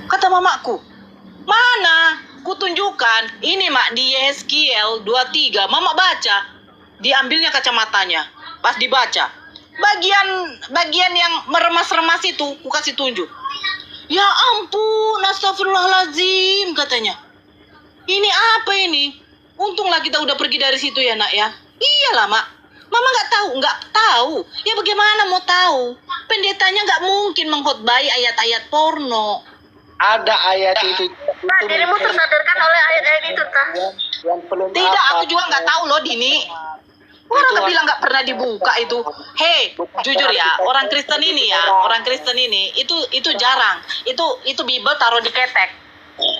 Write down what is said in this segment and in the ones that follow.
Kata mamaku, mana? Kutunjukkan, ini mak di Yeskiel 23, mama baca. Diambilnya kacamatanya, pas dibaca. Bagian yang meremas-remas itu, ku kasih tunjuk. Ya ampun, astagfirullahaladzim, katanya. Ini apa ini? Untunglah kita udah pergi dari situ ya nak ya. Iyalah mak, mama nggak tahu. Ya bagaimana mau tahu? Pendetanya nggak mungkin mengkhotbahi ayat-ayat porno. Ada ayat itu. Nah, dirimu tersadarkan oleh ayat-ayat itu, Tah? Tidak, aku juga nggak tahu loh, Dini. Orang bilang nggak pernah dibuka itu. Hei, jujur ya, orang Kristen ini itu jarang. Itu Bible taruh di ketek,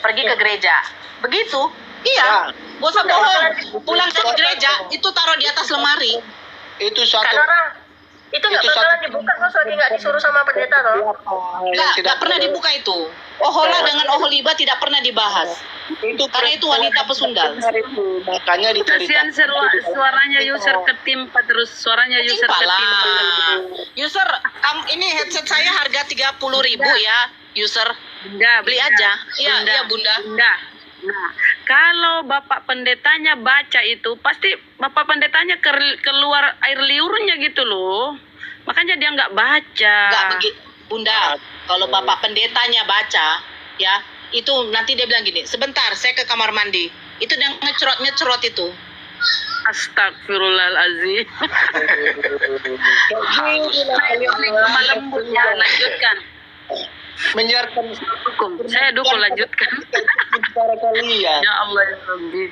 pergi ke gereja. Begitu, iya. Gak usah bohong. Pulang ke gereja itu taruh di atas lemari. Itu satu. Kak Nora, itu nggak bakalan dibuka kalau lagi nggak disuruh sama pendeta loh. Nggak pernah dibuka itu. Ohola dengan Oholiba tidak pernah dibahas. Karena itu wanita pesundal. Makanya kasihan suaranya user ketimpa terus, suaranya user ketimpa. User, ini headset saya harga 30.000 ya, user. Bunda, beli aja. Iya, Bunda. Nah, kalau bapak pendetanya baca itu, pasti bapak pendetanya keluar air liurnya gitu loh. Makanya dia nggak baca. Nggak begitu, Bunda. Kalau bapak pendetanya baca, ya, itu nanti dia bilang gini, sebentar, saya ke kamar mandi. Itu yang ngecerot itu. Astagfirullahaladzim. Lemah lembut ya, lanjutkan. Menyiarkan hukum. Saya dukung, lanjutkan. Kalian. Ya Allah ya Rabbi.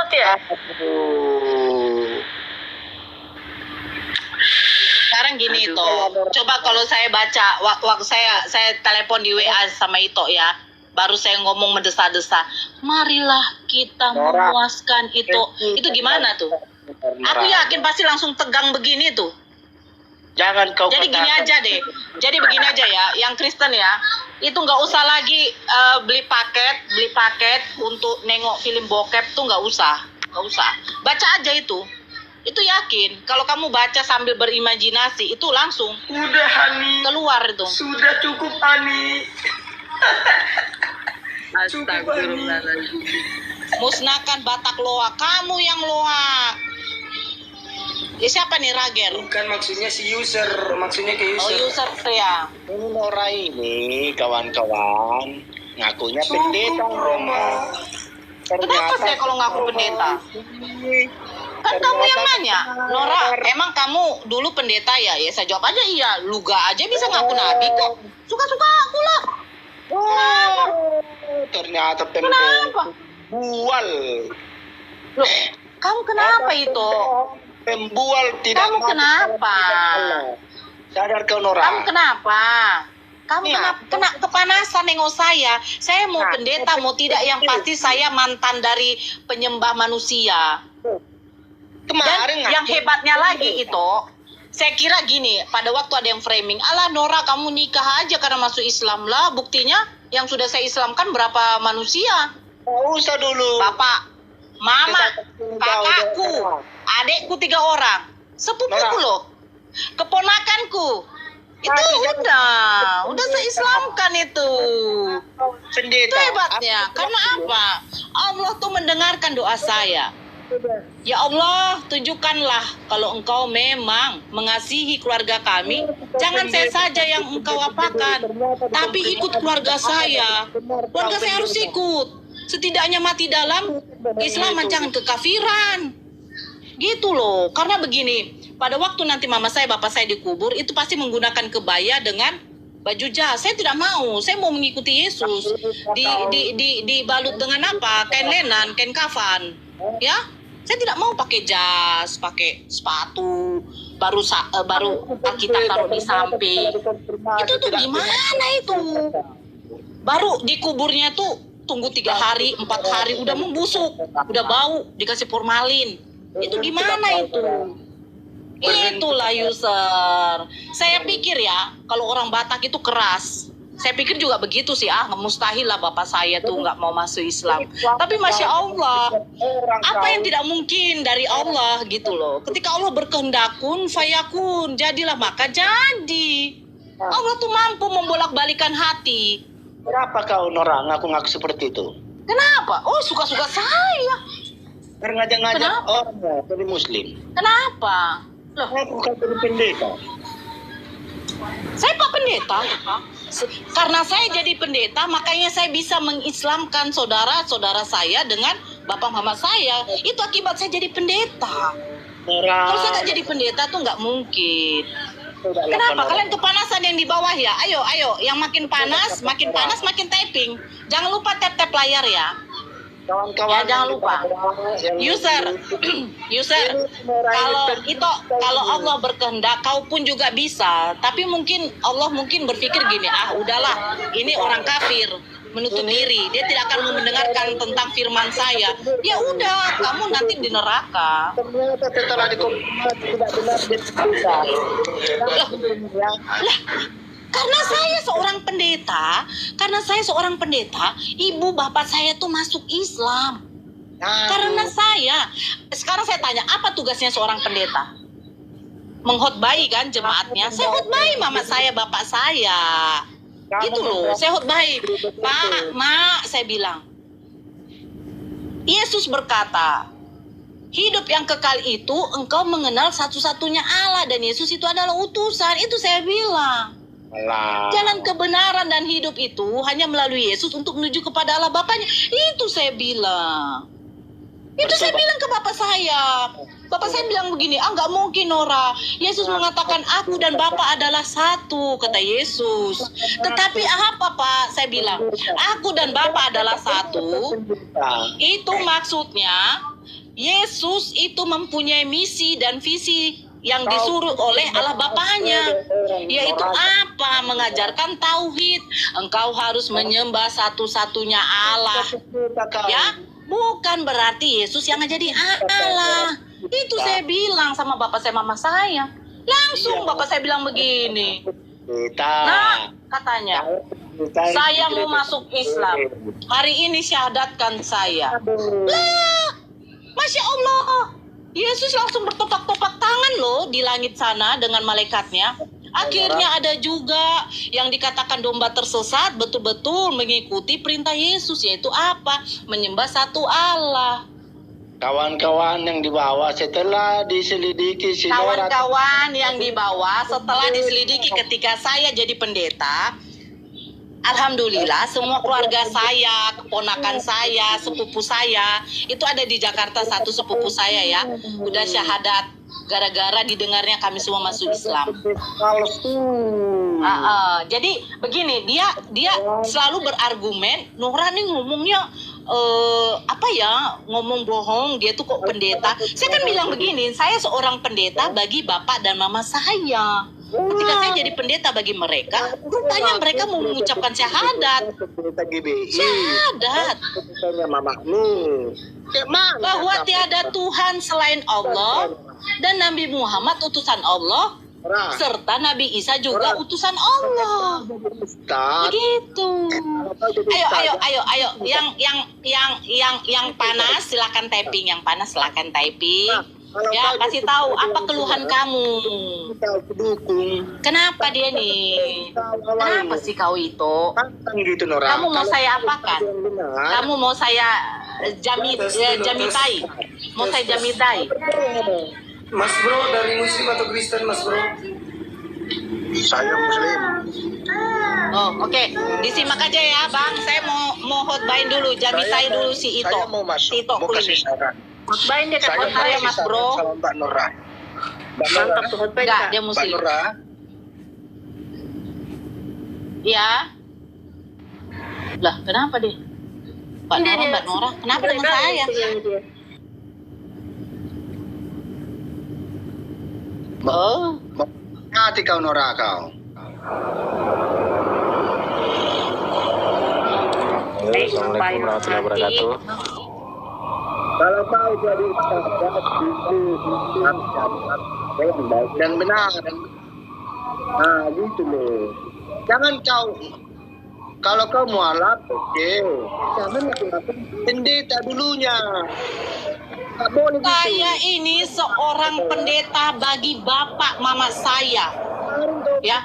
Oke. Sekarang gini Ito, coba kalau saya baca waktu saya telepon di WA sama Ito ya, baru saya ngomong mendesa-desa, marilah kita memuaskan itu gimana tuh? Aku yakin pasti langsung tegang begini tuh. Jangan kau. Jadi gini aja deh. Jadi begini aja ya, yang Kristen ya, itu nggak usah lagi beli paket untuk nengok film bokep tuh nggak usah. Baca aja itu. Itu yakin. Kalau kamu baca sambil berimajinasi, itu langsung. Udah Hani. Keluar itu. Sudah cukup Hani. Astagfirullahaladzim. Musnahkan Batak Loa. Kamu yang Loa. Ya siapa nih Rager? Bukan, maksudnya si user, maksudnya ke user. Oh, user ya. Ini Nora ini kawan-kawan ngakunya pendeta Roma. Kenapa saya kalau ngaku pendeta? Kan kamu yang nanya, Nora, emang kamu dulu pendeta ya? Ya saya jawab aja iya. Luga aja bisa ngaku nabi kok. Suka-suka aku lah. Ternyata Kenapa? Bual. Loh, kamu kenapa itu? Pembual tidak. Kamu kenapa? Sadar kau Nora. Kamu kenapa? Kamu kena kepanasan nengok saya. Saya mau pendeta, mau tidak, yang pasti saya mantan dari penyembah manusia. Dan yang hebatnya lagi itu, saya kira gini, pada waktu ada yang framing, alah Nora kamu nikah aja karena masuk Islam lah. Buktinya yang sudah saya Islamkan berapa manusia? Nggak usah dulu. Bapak, mama, kakakku, adekku 3 orang, sepupuku loh, keponakanku. Itu udah saya Islamkan itu. Pendeta. Itu hebatnya. Karena apa? Allah tuh mendengarkan doa saya. Ya Allah, tunjukkanlah kalau engkau memang mengasihi keluarga kami, jangan saya saja yang engkau apakan, tapi ikut keluarga saya. Keluarga saya harus ikut. Setidaknya mati dalam Islam, jangan kekafiran. Gitu loh. Karena begini, pada waktu nanti mama saya, bapak saya dikubur, itu pasti menggunakan kebaya dengan baju jas. Saya tidak mau. Saya mau mengikuti Yesus. Dibalut dengan apa? Kain lenan, kain kafan. Ya? Saya tidak mau pakai jas, pakai sepatu, baru Alkitab taruh di samping. Itu tuh gimana itu? Baru dikuburnya tuh tunggu 3 hari, 4 hari, udah membusuk, udah bau, dikasih formalin. Itu gimana itu? Itulah user. Saya pikir ya, kalau orang Batak itu keras. Saya pikir juga begitu sih, mustahil lah bapak saya tuh nggak mau masuk Islam. Tapi Masya Allah, apa yang tidak mungkin dari Allah gitu loh. Ketika Allah berkehendak kun fayakun, jadilah maka jadi. Allah tuh mampu membolak-balikan hati. Kenapa kau Nora ngaku-ngaku seperti itu? Kenapa? Oh, suka-suka saya. Karena ngajak-ngajak Kenapa? orang jadi muslim. Kenapa? Loh, Aku kan jadi pendeta. saya Pak Pendeta. Karena saya jadi pendeta, makanya saya bisa mengislamkan saudara-saudara saya dengan Bapak Mama saya. Itu akibat saya jadi pendeta. Nora. Kalau saya nggak jadi pendeta tuh nggak mungkin. Kenapa? Kalian kepanasan yang di bawah ya? Ayo, yang makin panas, makin typing. Jangan lupa tap-tap layar ya. Kawan-kawan. Ya, jangan lupa. User, kalau Allah berkehendak, kau pun juga bisa. Tapi mungkin Allah berpikir gini, udahlah, ini orang kafir, menutup diri, dia tidak akan mendengarkan tentang firman saya. Ya udah, kamu nanti di neraka. Ternyata setelah dikonfirmasi tidak benar dia Lah, karena saya seorang pendeta, ibu bapak saya tuh masuk Islam. Karena sekarang saya tanya, apa tugasnya seorang pendeta? Menghotbahi kan jemaatnya. Saya khotbahi mama saya, bapak saya. Gitu loh, saya khotbahi. Pak, Mak, saya bilang. Yesus berkata, hidup yang kekal itu engkau mengenal satu-satunya Allah dan Yesus itu adalah utusan. Itu saya bilang. Jalan kebenaran dan hidup itu hanya melalui Yesus untuk menuju kepada Allah Bapaknya. Itu saya bilang. Itu saya bilang ke bapak saya. Bapak saya bilang begini, nggak mungkin Nora. Yesus mengatakan aku dan Bapak adalah satu, kata Yesus. Tetapi apa Pak? Saya bilang, aku dan Bapak adalah satu. Itu maksudnya Yesus itu mempunyai misi dan visi yang disuruh oleh Allah Bapaknya, yaitu apa? Mengajarkan tauhid. Engkau harus menyembah satu-satunya Allah. Ya, bukan berarti Yesus yang jadi Allah. Itu saya bilang sama bapak saya, mama saya. Langsung bapak saya bilang begini. Nah, katanya, saya mau masuk Islam. Hari ini syahadatkan saya. Lah, Masya Allah. Yesus langsung bertopak-topak tangan loh di langit sana dengan malaikatnya. Akhirnya ada juga yang dikatakan domba tersesat betul-betul mengikuti perintah Yesus, yaitu apa? Menyembah satu Allah. Kawan-kawan yang dibawa setelah diselidiki Kawan-kawan yang dibawa setelah diselidiki ketika saya jadi pendeta, alhamdulillah semua keluarga saya, keponakan saya, sepupu saya, itu ada di Jakarta satu sepupu saya ya, udah syahadat gara-gara didengarnya kami semua masuk Islam. Jadi begini, dia selalu berargumen, Nora nih ngomongnya ngomong bohong, dia tuh kok pendeta. Saya kan bilang begini, saya seorang pendeta bagi bapak dan mama saya. Ketika saya jadi pendeta bagi mereka, rupanya mereka mau mengucapkan syahadat. Syahadat bahwa tiada Tuhan selain Allah dan Nabi Muhammad utusan Allah, serta Nabi Isa juga utusan Allah. Begitu. Ayo. Yang panas silakan typing. Yang panas silakan typing. Ya, kasih tahu apa keluhan kamu. Kenapa dia nih? Kenapa sih kau itu? Kamu mau saya apakan? Kamu mau saya jamitai? Mau saya jamitai? Mas bro, dari Muslim atau Kristen Mas bro? Saya Muslim. Oh, oke. Disimak aja ya, Bang. Saya mau hotbain dulu, jamitai dulu si Ito. Saya mau masuk. Si Ito Mau kasih Klinik. saran. Hotbain dia kan Saya hotbain ya, Mas Bro. sama Mbak Nora. Mantap tuh hotbain. Enggak, dia Mbak muslim. Nora. Ya. Lah, kenapa dia? Mbak Nora, kenapa dengan saya? Oh, Hati kau Nora kau. Assalamualaikum warahmatullahi wabarakatuh. Kalau kau jadi yang baik dan benar. Nah, gitu loh. Jangan kalau kau mualaf, oke. Jangan lakukan pendeta dulunya. Tak boleh gitu. saya ini seorang pendeta bagi bapak mama saya. Ya.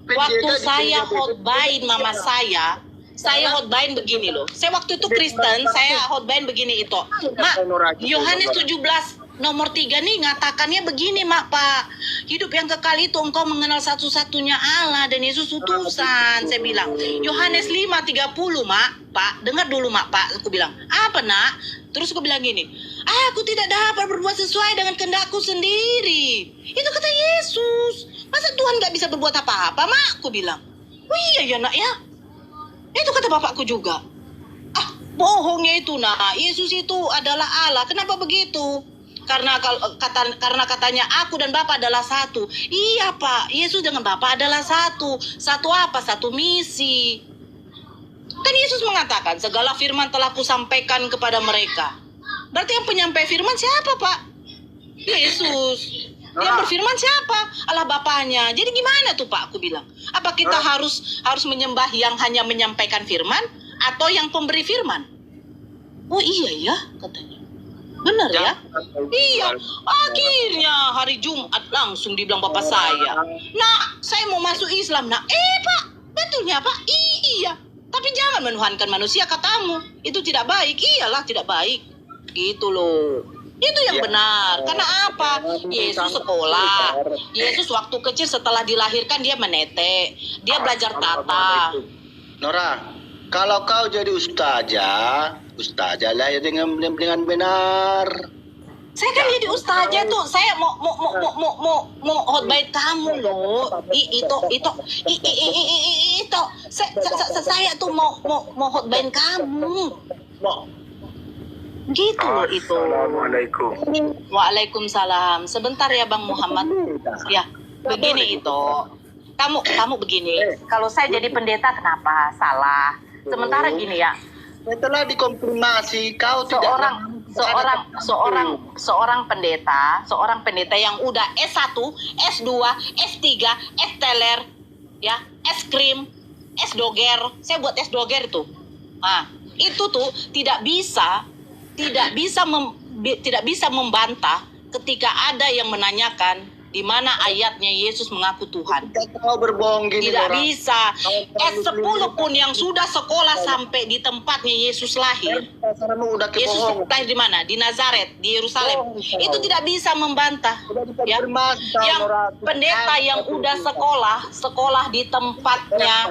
Waktu saya khotbahin mama saya, saya hotbain begini loh. Saya waktu itu Kristen, saya hotbain begini itu. Mak, Yohanes 17 nomor 3 nih ngatakannya begini, Mak, Pak. Hidup yang kekal itu engkau mengenal satu-satunya Allah dan Yesus utusan. Saya bilang, Yohanes 5:30, Mak, Pak. Dengar dulu, Mak, Pak. Aku bilang, apa, Nak? Terus aku bilang gini, aku tidak dapat berbuat sesuai dengan kehendakku sendiri. Itu kata Yesus. Masa Tuhan gak bisa berbuat apa-apa, Mak? Aku bilang, oh iya ya, Nak, ya. Itu kata bapakku juga. Bohongnya itu, Nak. Yesus itu adalah Allah. Kenapa begitu? Karena katanya aku dan Bapa adalah satu. Iya, Pak. Yesus dengan Bapa adalah satu. Satu apa? Satu misi. Kan Yesus mengatakan segala firman telah kusampaikan kepada mereka. Berarti yang penyampai firman siapa, Pak? Yesus. Yang berfirman siapa? Allah Bapanya. Jadi gimana tuh, Pak? Aku bilang. Apa kita harus menyembah yang hanya menyampaikan firman atau yang pemberi firman? Oh iya ya, katanya. Benar ya? Iya. Akhirnya hari Jumat langsung dibilang bapak saya, "Nak, saya mau masuk Islam, Nak." Pak, betulnya, Pak? Iya. Tapi jangan menuhankan manusia, katamu. Itu tidak baik. Iyalah, tidak baik. Gitu loh. Itu yang benar. Karena apa? Yesus sekolah. Yesus waktu kecil setelah dilahirkan dia menete. Dia belajar tata. Nora, kalau kau jadi ustazah lah ya dengan benar. Saya kan jadi ustazah tuh. Saya mau hotbait kamu loh. Saya tuh mau hotbait kamu. Gitu loh itu. Assalamualaikum. Waalaikumsalam. Sebentar ya Bang Muhammad. Ya, begini itu. Kamu begini. Kalau saya jadi pendeta kenapa? Salah. Sementara gini ya. Setelah dikonfirmasi kau seorang pendeta yang udah S1, S2, S3, S teler, ya, S krim, S doger. Saya buat S doger tuh. Nah, itu tuh tidak bisa membantah ketika ada yang menanyakan di mana ayatnya Yesus mengaku Tuhan. Kau berbohong gini. Tidak bisa. S10 pun yang sudah sekolah sampai di tempatnya Yesus lahir. Yesus lahir di mana? Di Nazaret, di Yerusalem. Itu tidak bisa membantah. Ya. Yang pendeta yang udah sekolah di tempatnya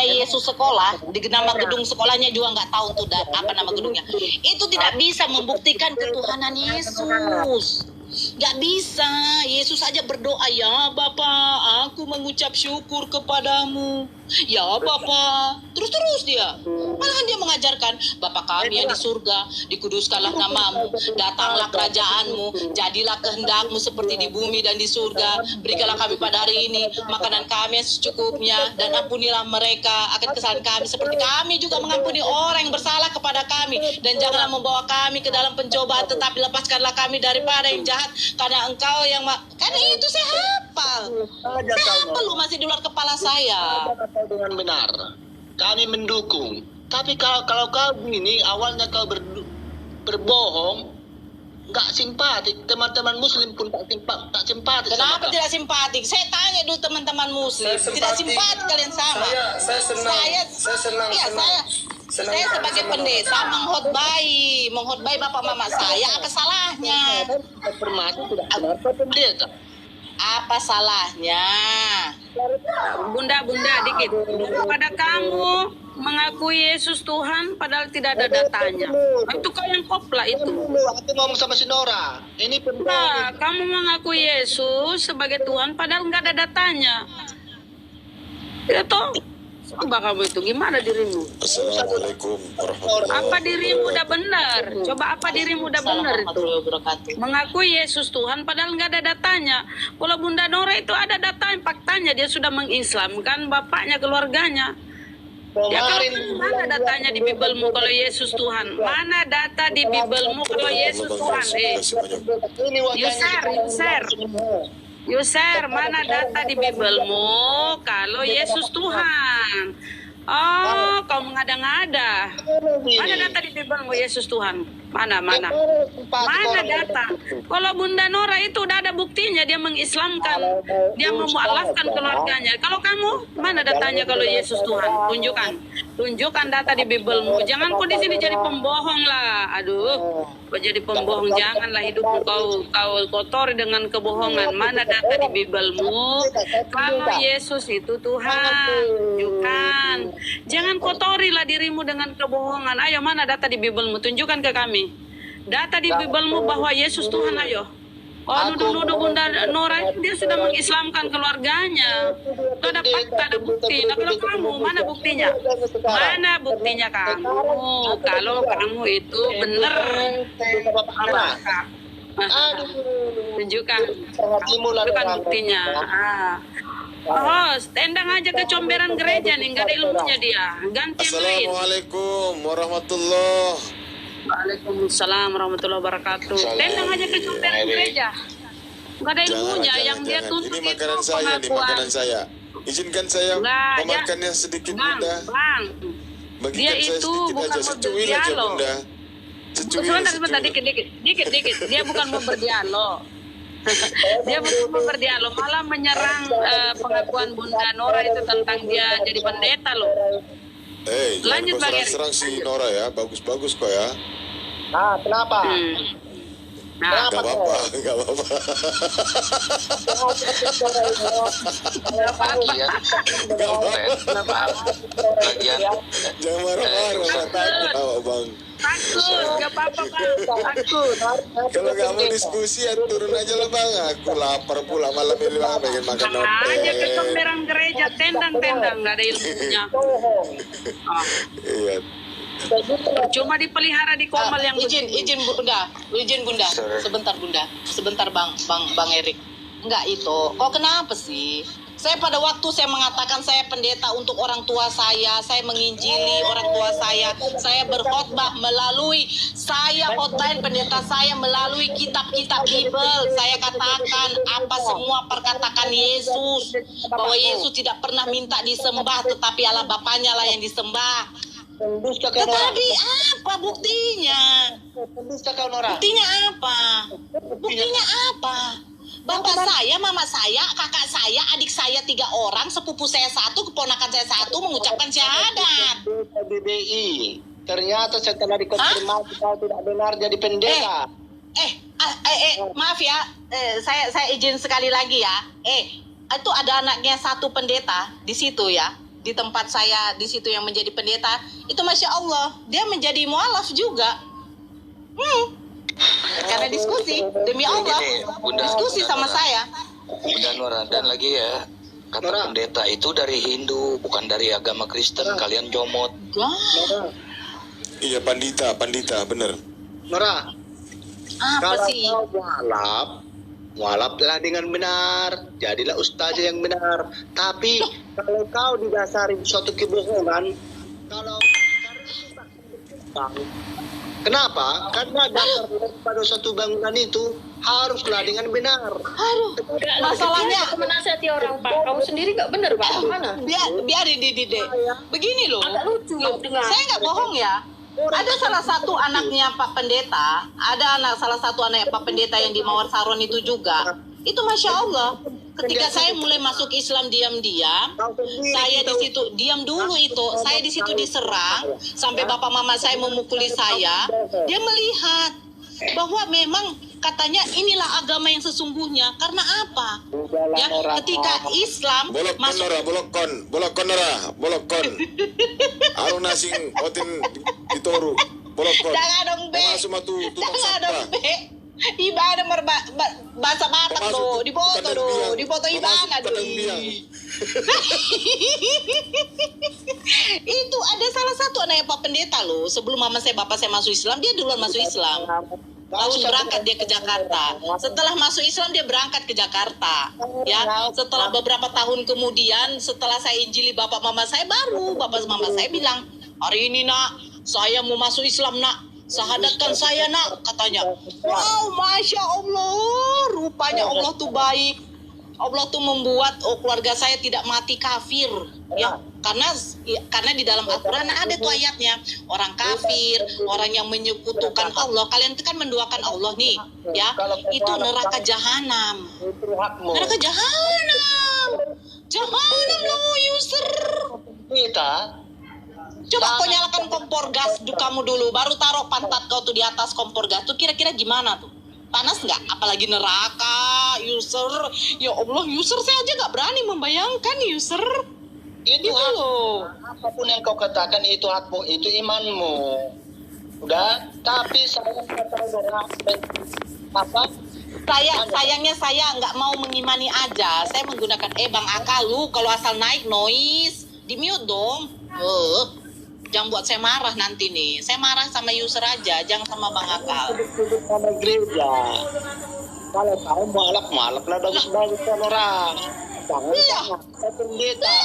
Yesus sekolah, di nama gedung sekolahnya juga nggak tahu tuh apa nama gedungnya. Itu tidak bisa membuktikan ketuhanan Yesus. Gak bisa. Yesus aja berdoa, "Ya Bapa, aku mengucap syukur kepadamu. Ya Bapa." Terus dia. Malahan dia mengajarkan, "Bapa kami yang di surga, dikuduskanlah namamu, datanglah kerajaanmu, jadilah kehendakmu seperti di bumi dan di surga. Berikanlah kami pada hari ini makanan kami yang secukupnya, dan ampunilah mereka akan kesalahan kami seperti kami juga mengampuni orang yang bersalah kepada kami. Dan janganlah membawa kami ke dalam pencobaan, tetapi lepaskanlah kami daripada yang jahat, karena engkau yang..." Kan itu saya hafal. Saya hafal loh, masih di luar kepala saya. Dengan benar, kami mendukung. Tapi kalau kau ini awalnya kau berbohong, nggak simpatik. Teman-teman Muslim pun tak simpatik. Kenapa tidak simpatik? Saya tanya dulu teman-teman Muslim. Tidak simpatik kalian sama. Saya senang. Saya sebagai pendeta menghotbai bapak mama saya. Apa salahnya? Informasi tidak benar pendeta. Apa salahnya? Bunda dikit. Pada kamu mengakui Yesus Tuhan padahal tidak ada datanya. Itu kau yang kopla itu. Aku ngomong sama si Nora. Ini Nah, kamu mengakui Yesus sebagai Tuhan padahal nggak ada datanya. Itu coba kamu itu gimana dirimu? Assalamualaikum warahmatullahi Apa dirimu udah benar? Coba apa dirimu udah benar itu? Mengakui Yesus Tuhan padahal nggak ada datanya. Kalau Bunda Nora itu ada datanya, faktanya dia sudah mengislamkan bapaknya, keluarganya. Ya, mana datanya di Bibelmu kalau Yesus Tuhan? Mana data di Bibelmu kalau Yesus Tuhan? User, mana data di Bibelmu kalau Yesus Tuhan? Oh, kau mengada-ngada. Mana data di Bibelmu Yesus Tuhan? Mana? Mana data? Kalau Bunda Nora itu udah ada buktinya, dia mengislamkan, dia memualafkan keluarganya. Kalau kamu, mana datanya kalau Yesus Tuhan? Tunjukkan data di Bibelmu. Jangan kau di sini jadi pembohong lah. Aduh, kau jadi pembohong. Janganlah hidupmu kau kotori dengan kebohongan. Mana data di Bibelmu? Kalau Yesus itu Tuhan, tunjukkan. Jangan kotorilah dirimu dengan kebohongan. Ayo, mana data di Bibelmu? Tunjukkan ke kami. Data di Bibelmu bahwa Yesus Tuhan, ayo. Oh, nuduh-nuduh Bunda Nora itu dia sudah mengislamkan keluarganya. Itu ada fakta, ada bukti. Nah, kalau kamu, mana buktinya? Mana buktinya kamu? Kalau kamu itu benar. Tunjukkan buktinya. Oh, tendang aja ke comberan gereja nih, nggak ada ilmunya dia. Ganti yang lain. Assalamualaikum warahmatullahi. Waalaikumsalam warahmatullahi wabarakatuh. Tendang aja ke comberan gereja. Nggak ada ilmunya, yang dia tuntut ini itu makanan saya nih, makanan saya. Izinkan saya memakannya sedikit, Bunda. Bang, dia itu bukan mau berdialog. Sebentar, dikit. Dia bukan mau berdialog. Dia bukan mau berdialog, malah menyerang pengakuan Bunda Nora itu tentang dia jadi pendeta loh. Lanjut Bang Erik. Serang si Nora ya, bagus-bagus kok ya. Kenapa? Nah, gak apa-apa. Jangan marah-marah, takut Bang. Takut, gak apa-apa Bang, takut. Kalau gak mau diskusi ya turun aja lah Bang. Aku lapar pula malam ini Bang, pengen makan note. Aja ke comberan gereja, tendang-tendang, gak ada ilmunya. Iya. Cuma dipelihara di komal yang izin Bunda. Sebentar Bang Erik. Enggak itu. Kok kenapa sih? Saya pada waktu saya mengatakan saya pendeta untuk orang tua saya menginjili orang tua saya berkhotbah melalui khotbahin pendeta saya melalui kitab-kitab Bible. Saya katakan apa semua perkatakan Yesus, bahwa Yesus tidak pernah minta disembah, tetapi Allah Bapaknya lah yang disembah. Tetapi apa buktinya? Buktinya apa? Bapak saya, mama saya, kakak saya, adik saya 3 orang, sepupu saya 1, keponakan saya 1 mengucapkan syahadat. BBI. Ternyata setelah dikonfirmasi kau tidak benar jadi pendeta. Maaf ya, saya izin sekali lagi ya. Itu ada anaknya 1 pendeta di situ ya. Di tempat saya di situ yang menjadi pendeta, itu Masya Allah, dia menjadi mualaf juga. Karena diskusi, demi Allah, diskusi sama saya. Bunda Nora, dan lagi ya, kata pendeta itu dari Hindu, bukan dari agama Kristen. Kalian jomot. Iya, pandita, bener. Nora, apa sih? Mualaflah dengan benar, jadilah ustaz yang benar. Tapi kalau kau didasari suatu kebohongan, kenapa? Karena dasar pada suatu bangunan itu haruslah dengan benar. Masalahnya menasihati orang Pak, kamu sendiri nggak benar Pak, mana? Biarin Dide. Begini loh. Agak lucu dengar. Saya nggak bohong ya. Ada salah satu anaknya Pak Pendeta, salah satu anak Pak Pendeta yang di Mawar Saron itu juga. Itu Masya Allah. Ketika saya mulai masuk Islam diam-diam, saya di situ diam dulu itu. Saya di situ diserang sampai bapak mama saya memukuli saya. Dia melihat bahwa memang katanya inilah agama yang sesungguhnya. Karena apa? Ya, ketika Islam bolokon Nora. Aruna sing otin ditoru. Bolokon. Jangan dong, Be. Jangan dong, Be. Ibadah bahasa Batak tuh, dipoto ibadah tuh. Itu ada salah satu anak Pak Pendeta loh. Sebelum mama saya, bapak saya masuk Islam, dia duluan masuk Islam. Langsung berangkat dia ke Jakarta. Setelah masuk Islam dia berangkat ke Jakarta. Ya, setelah beberapa tahun kemudian, setelah saya injili bapak mama saya, baru bapak mama saya bilang, hari ini nak, saya mau masuk Islam nak. Sahadatkan saya nak, katanya. Wow, Masya Allah, rupanya Allah tuh baik. Allah tuh membuat keluarga saya tidak mati kafir. Ya, karena di dalam Al-Quran ada tuh ayatnya, orang kafir, orang yang menyekutukan Allah, kalian itu kan menduakan Allah nih, ya, itu neraka jahanam. Itu hakmu. Neraka jahanam. Jahanam loh, user. Kita Coba kau nyalakan kompor gas kamu dulu, baru taruh pantat kau tuh di atas kompor gas tuh, kira-kira gimana tuh? Panas nggak? Apalagi neraka, user. Ya Allah, user, saya aja nggak berani membayangkan, user. itu Gitu loh. apapun yang kau katakan itu hakmu, itu imanmu. Udah, tapi saya kata orang apa? Sayangnya saya nggak mau mengimani aja. Saya menggunakan Bang Aka, lu kalau asal naik noise di mute dong. Jangan buat saya marah nanti nih. Saya marah sama user aja, jangan sama Bang Aka. Duduk sama gereja. Kalau kau malak-malak lah bagus-bagus kan orang. Jangan saya pendeta.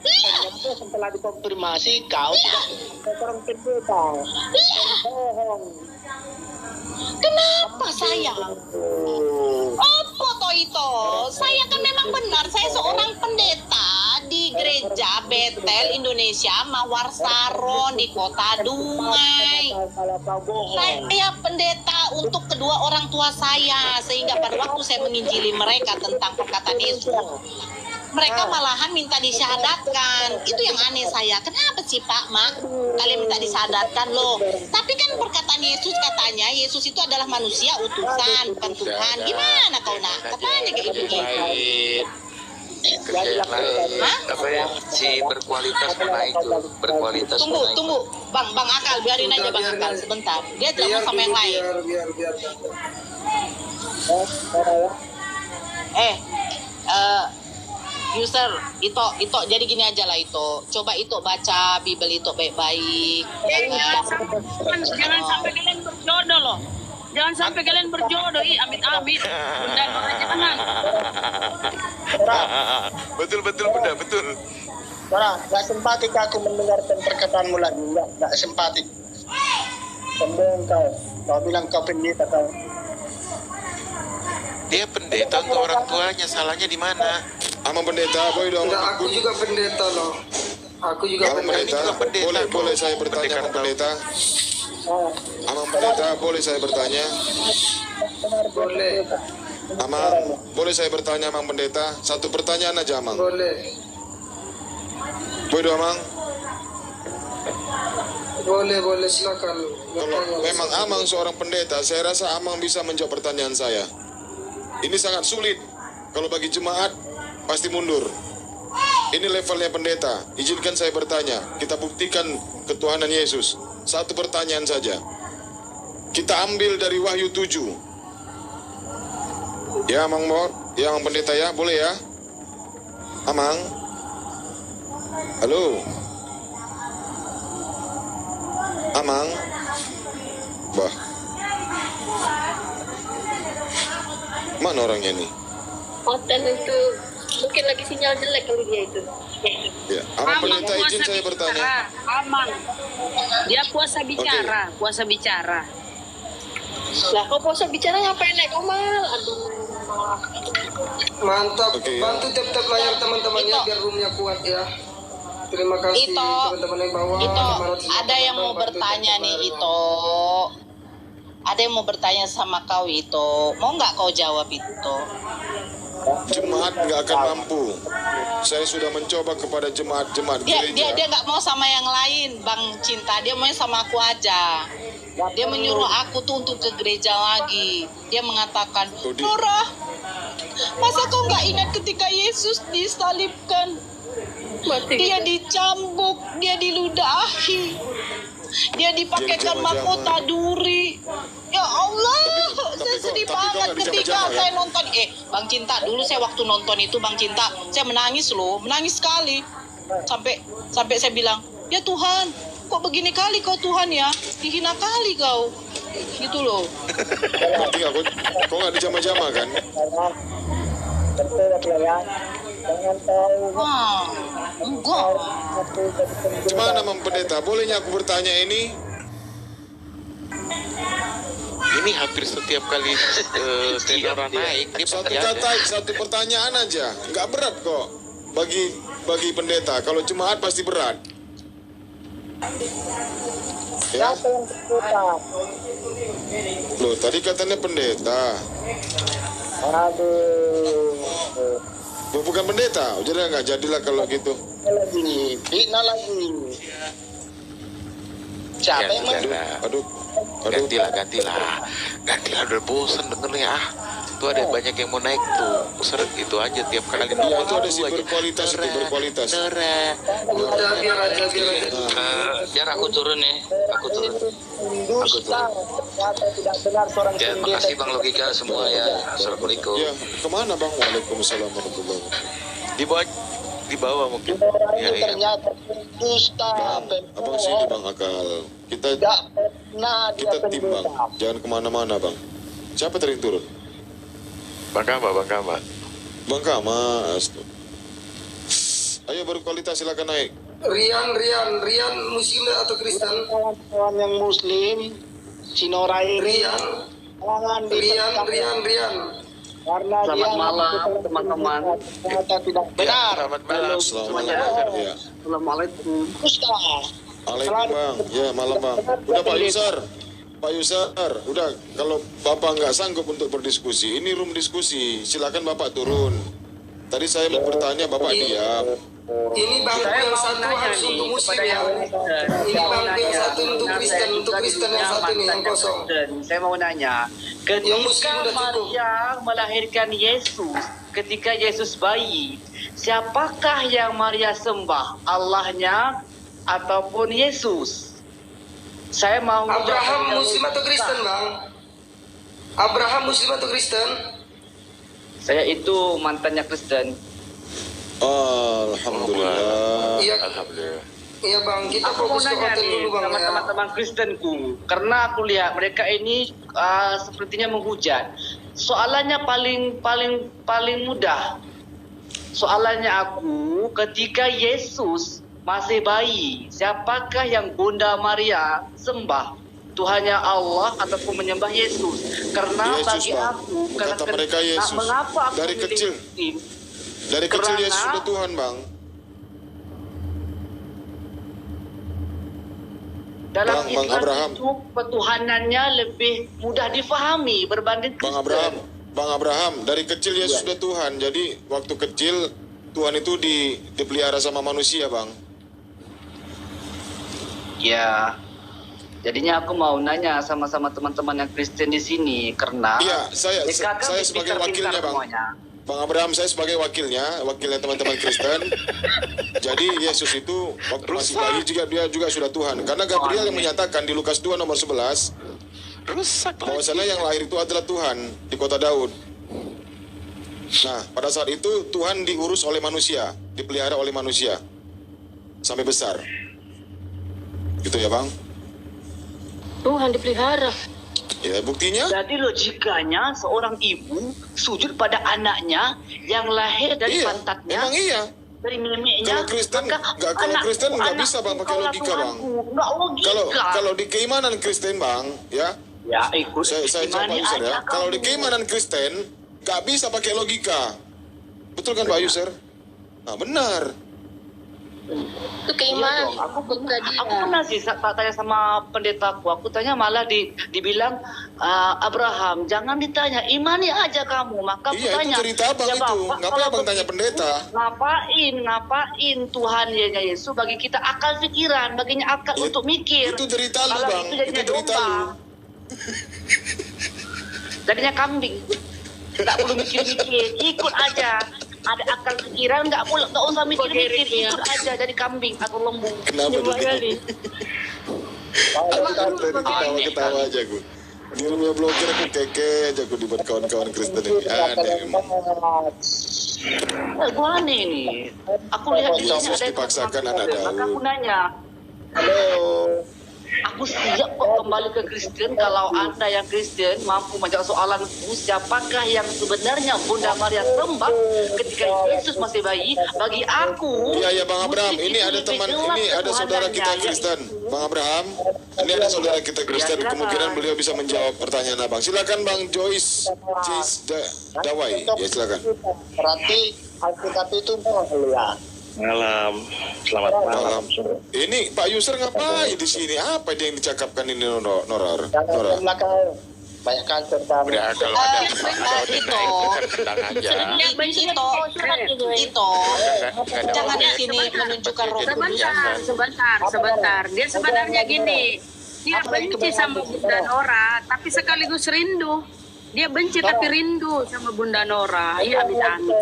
Ternyata setelah dikonfirmasi kau tidak seorang pendeta. Bohong. Kenapa saya? Apa toh itu? Saya kan memang benar, saya seorang pendeta di gereja Betel Indonesia Mawar Saron di Kota Dumai. Kalau kau bohong. Saya pendeta untuk kedua orang tua saya, sehingga pada waktu saya menginjili mereka tentang perkataan Yesus, mereka malahan minta disyahadatkan. Itu yang aneh saya. Kenapa sih Pak Mak? Kalian minta disyahadatkan loh. Tapi kan perkataan Yesus katanya Yesus itu adalah manusia utusan, bukan Tuhan. Gimana kau nak? Katanya kayak gitu. Kerja yang lain. Apa ya? Si berkualitas mana itu? Berkualitas mana itu? Tunggu. Bang Akal, biarin aja Bang Akal sebentar. Dia tidak mau sama yang lain. Biar. User, itu jadi gini aja lah itu. Coba itu baca Bible itu baik-baik. Jangan sampai kalian berjodoh loh. Jangan sampai kalian berjodoh, amit-amit. Bunda Nora jangan. Betul Bunda, betul. Orang, gak simpatik aku mendengarkan perkataanmu lagi. Gak simpatik. Sombong kau bilang kau pendeta kau. Dia pendeta untuk orang tuanya, salahnya di mana? Amang pendeta, boy dong. Enggak, aku juga pendeta loh. Aku juga Amang pendeta. pendeta, boleh saya bertanya Amang pendeta? Amang pendeta, boleh saya bertanya? Boleh. Amang, boleh saya bertanya Amang pendeta? Satu pertanyaan aja Amang. Boleh. Boy dong Amang. Boleh silakan. Kalau memang Amang seorang pendeta, saya rasa Amang bisa menjawab pertanyaan saya. Ini sangat sulit. Kalau bagi jemaat, pasti mundur. Ini levelnya pendeta. Izinkan saya bertanya. Kita buktikan ketuhanan Yesus. Satu pertanyaan saja. Kita ambil dari Wahyu 7. Ya, Amang Mor. Ya, Amang pendeta ya. Boleh ya? Amang. Halo. Amang. Bah. Mana orangnya nih? Hotel itu mungkin lagi sinyal jelek kali dia itu. Ya, Amang pendeta izin saya bertanya. Aman. Dia puasa bicara. Lah kok puasa bicara ngapain naik Omal? Aduh. Mantap. Oke. Bantu tap-tap layar teman-temannya biar roomnya kuat ya. Terima kasih Ito, teman-teman yang bawah. ada yang mau bertanya nih Ito. Ada yang mau bertanya sama kau Ito. Mau nggak kau jawab Ito? Jemaat nggak akan mampu. Saya sudah mencoba kepada jemaat-jemaat Dia gereja. nggak mau sama yang lain, Bang Cinta. Dia mau sama aku aja. Dia menyuruh aku tuh untuk ke gereja lagi. Dia mengatakan, Nora, masa kau nggak ingat ketika Yesus disalibkan? Dia dicambuk, dia diludahi, dia dipakaikan mahkota duri. Ya Allah, saya sedih banget ketika saya nonton. Bang Cinta, dulu saya waktu nonton itu Bang Cinta, saya menangis loh, menangis sekali. Sampai saya bilang, ya Tuhan, kok begini kali kau Tuhan ya, dihina kali kau, gitu loh. Berarti kau nggak dijama-jama kan? Jangan tahu. Enggak. Gimana Mang Pendeta? Bolehnya aku bertanya ini? Ini hampir setiap kali tenora naik, dia Satu pasti ada. kata, satu pertanyaan aja. Nggak berat kok. Bagi bagi pendeta. Kalau jemaat pasti berat. Ya. Loh, tadi katanya pendeta. Bukan pendeta. Jadi nggak jadilah kalau gitu. Fitnah lagi. Siapa yang Aduh. Gantilah. Udah bosan dengernya Tuh ada banyak yang mau naik tuh. Seret itu aja tiap kali Iya, itu ada si berkualitas itu berkualitas. Biar aku turun nih. Aku turun. dusta? Ternyata tidak benar seorang Ya, pendeta. makasih Bang Logika semua ya. Assalamualaikum. Ya, kemana Bang? Waalaikumsalam warahmatullahi wabarakatuh. Di bawah mungkin. Orang Ya, ini ya. ternyata dusta. Abang sini Bang Akal. Kita Tidak pernah dia timbang. pendeta. Jangan kemana-mana Bang. Siapa tadi turun? Bang Kama. Bang Kamas. Ayo berkualitas silakan naik. Rian Muslim atau Kristen? Kawan-kawan yang Muslim, Sinora ini jangan Rian. karena dia malam, teman-teman. ternyata tidak benar. Selamat malam. Selamat malam. Ya. Assalamualaikum. Dusta. Alaikum Bang. Ya malam Bang. Udah Pak Yusar. Udah kalau Bapak nggak sanggup untuk berdiskusi, ini room diskusi. Silakan Bapak turun. Tadi saya mau bertanya, Bapak diam. Ini bangku yang satu harus untuk Muslim ya. Ini bangku yang satu untuk Kristen yang satu nih yang kosong. Saya mau nanya, Yang Muslim ketika udah cukup. Maria melahirkan Yesus, ketika Yesus bayi, siapakah yang Maria sembah? Allahnya ataupun Yesus? Saya mau Abraham Muslim atau Kristen, Bang? Abraham Muslim atau Kristen? Saya itu mantannya Kristen. Alhamdulillah. Iya, Alhamdulillah. iya Bang. Kita Aku mau fokus ke nanya konten nih dulu Bang sama ya. teman-teman Kristenku, karena aku lihat mereka ini sepertinya menghujat. Soalannya paling mudah. Soalannya aku, ketika Yesus masih bayi, siapakah yang Bunda Maria sembah? Tuhannya Allah ataupun menyembah Yesus? Karena Yesus, bagi Bang. aku, Kata mereka Yesus. mengapa aku Dari milih kecil. Muslim? Dari kecil Kerana- Yesus sudah Tuhan Bang. Dalam Bang Islam Abraham. itu petuhanannya lebih mudah difahami berbanding Bang Kristen. Abraham, dari kecil Yesus sudah Tuhan. Jadi waktu kecil Tuhan itu dipelihara sama manusia Bang. Ya, jadinya aku mau nanya sama-sama teman-teman yang Kristen di sini karena Iya, saya mereka kan sebagai pintar-pintar wakilnya Bang. semuanya. Bang Abraham, saya sebagai wakilnya teman-teman Kristen. Jadi Yesus itu waktu masih bayi dia juga sudah Tuhan. Karena Gabriel yang menyatakan di Lukas 2 nomor 11 Rusak bahwasanya yang lahir itu adalah Tuhan di kota Daud. Nah, pada saat itu Tuhan diurus oleh manusia, dipelihara oleh manusia sampai besar. Gitu ya, Bang? Tuhan dipelihara. Ya, buktinya Jadi logikanya seorang ibu sujud pada anaknya yang lahir dari iya. pantatnya, Emang iya. dari memeknya. Kalau Kristen nggak bisa Bang pakai logika, Bang. Nggak logika. Kalau di keimanan Kristen, Bang, ya. Ya, ikut Saya jawab Pak imani Yusir ya. aja Kalau di kamu. keimanan Kristen nggak bisa pakai logika. Betul kan Pak Yusir? Nah, benar. Itu keimanan. Aku bukan dia. pernah sih tanya sama pendetaku. Aku tanya malah dibilang Abraham, jangan ditanya, imani aja kamu. Maka aku Iya, itu tanya, cerita Abang "Ya, itu. Bapak, Ngapain kalau Abang tanya begitu, pendeta?" Ngapain Tuhan Yesus bagi kita akal pikiran, baginya akal Ya, untuk mikir. itu derita lu, Kalau Bang. itu jadinya Itu derita domba. lu. Jadinya kambing. Nggak perlu mikir-mikir, ikut aja. Ada akal pikiran, nggak usah mikir-mikir, ikut aja dari kambing atau lembu. Kenapa Coba tuh? kali. Tadi ketawa aja gue. Di rumah blogger aku keke aja gue dibuat kawan-kawan Kristen ini. Aneh emang. Gue aneh nih. Aku lihat di sini Yesus ada yang dipaksakan sama anak Kristen. Maka Daud. aku nanya, Halo. aku siap kok kembali ke Kristen kalau Anda yang Kristen mampu menjawab soalanku, siapakah yang sebenarnya Bunda Maria sembah ketika Yesus masih bayi? Bagi aku, Iya, Bang Abraham. musik Ini itu ada lebih teman, jelas ini ada saudara kita ketuhanannya, Kristen. Bang Abraham, ini ada saudara kita Kristen. silakan. Kemungkinan beliau bisa menjawab pertanyaan Abang. Silakan Bang Joyce Dawai. Ya, silakan. Berarti Alkitab itu bohong ya. Malam. Selamat malam. Ini Pak Yusr ngapain di sini? Apa dia yang dicakapkan ini Norar? Banyak kantor kami. Udah kalau ada naik tendang aja. Itu jangan di sini menunjukkan roh kudus. Sebentar. Dia sebenarnya gini, dia benci sama Bunda Nora, tapi sekaligus rindu. Dia benci tapi rindu sama Bunda Nora. Iya, amit-amit.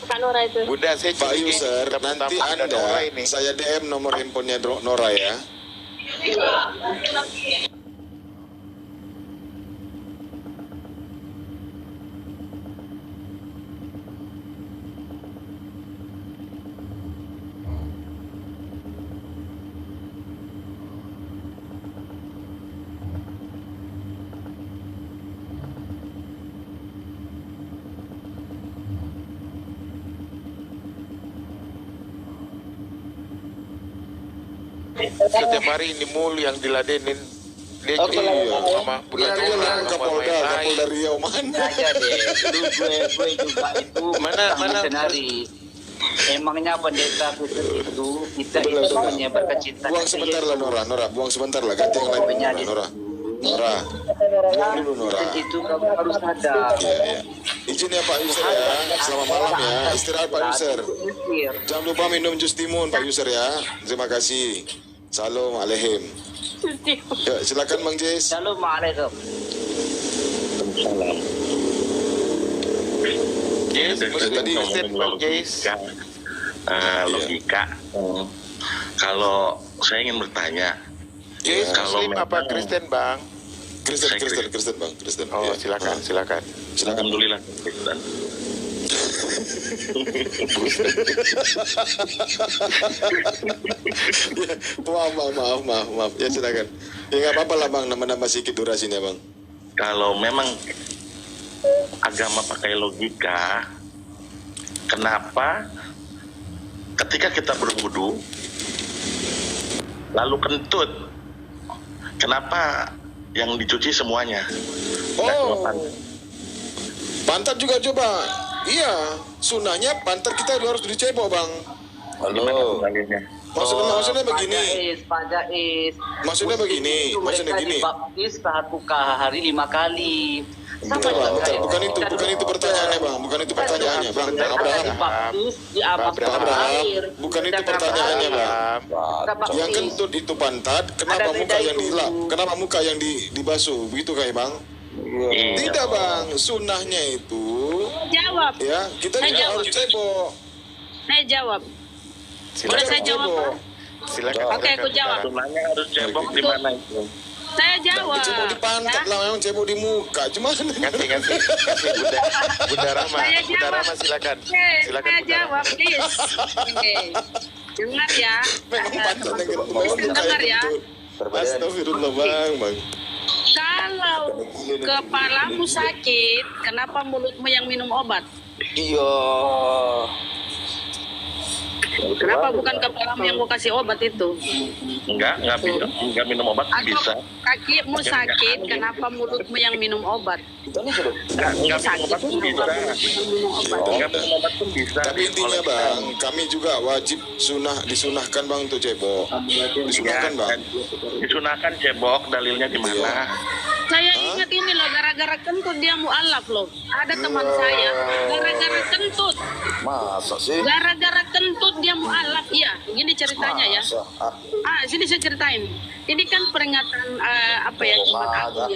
Kak Nora itu. Bunda, saya Pak Yusr, nanti Anda saya DM nomor handphonenya Nora ya. Setiap hari ini mulu yang diladenin. Dia juga sama Bunda Nora, Kapolda Riau mana? Aja deh, gue juga itu Mana? senaris. Emangnya pendeta itu kita itu menyebarkan cinta. Buang sebentar lah Nora, buang sebentar lah, ganti yang lain Nora. Buang dulu Nora. Itu kamu harus ada. Iya. Izin ya Pak Yusr ya, selamat malam ya, istirahat Pak Yusr. Jangan lupa minum jus timun Pak Yusr ya, terima kasih. Salam aleihim. Ya, silakan Bang Jais. Salam alaikum. Salam. Jais, tadi Bang Jais. Logika. Kalau saya ingin bertanya, Jais, Muslim apa Kristen Bang? Kristen Bang, Kristen. Oh, Ya. silakan. Alhamdulillah Kristen. Ya, maaf. Ya silakan. Ya nggak apa-apa lah Bang, nambah sedikit durasinya Bang. Kalau memang agama pakai logika, kenapa ketika kita berwudu lalu kentut, kenapa yang dicuci semuanya? Pantat juga coba. Iya, sunahnya pantat kita harus dicebok Bang. Halo. Maksudnya begini. Pak Jais. Maksudnya begini. Dibaptis sehari 5 kali. Bukan itu pertanyaannya Bang. Bukan itu pertanyaannya Bang. Abraham. Bukan itu pertanyaannya Bang. Yang kentut itu pantat. Kenapa muka yang dilap? Kenapa muka yang dibasuh? Begitu kayak Bang? Tidak Bang. Sunahnya itu. Jawab. Ya, kita juga harus cebok. Saya jawab. Boleh saya jawab? Silakan. Oke, aku jawab. Sunahnya harus cebok di mana itu? Saya jawab. Cebok di pantat lah, memang cebok di muka. Cuma Ganti Bunda Rama. Bunda Rama silakan. Silakan Saya Bunda Rama. jawab, please. Oke. Dengar ya. memang pantatnya kentut. Memang muka Dengar yang ya. kentut. Astagfirullah Bang. Kalau kepalamu sakit, kenapa mulutmu yang minum obat? Iya. Kenapa bukan kepalamu yang mau kasih obat itu? Enggak minum obat bisa. Kakimu sakit, kenapa mulutmu yang minum obat? Enggak minum obat pun bisa. Enggak minum obat pun bisa. Tapi intinya Bang, kami juga wajib disunahkan Bang untuk cebok. Disunahkan Bang. Disunahkan cebok, dalilnya di mana? Saya ingat ini loh, gara-gara kentut dia mualaf loh. Ada teman saya, gara-gara kentut. Masa sih? Gara-gara kentut dia mualaf, iya. Gini ceritanya ya. Sini saya ceritain. Ini kan peringatan apa ya, Jumat Agung ya.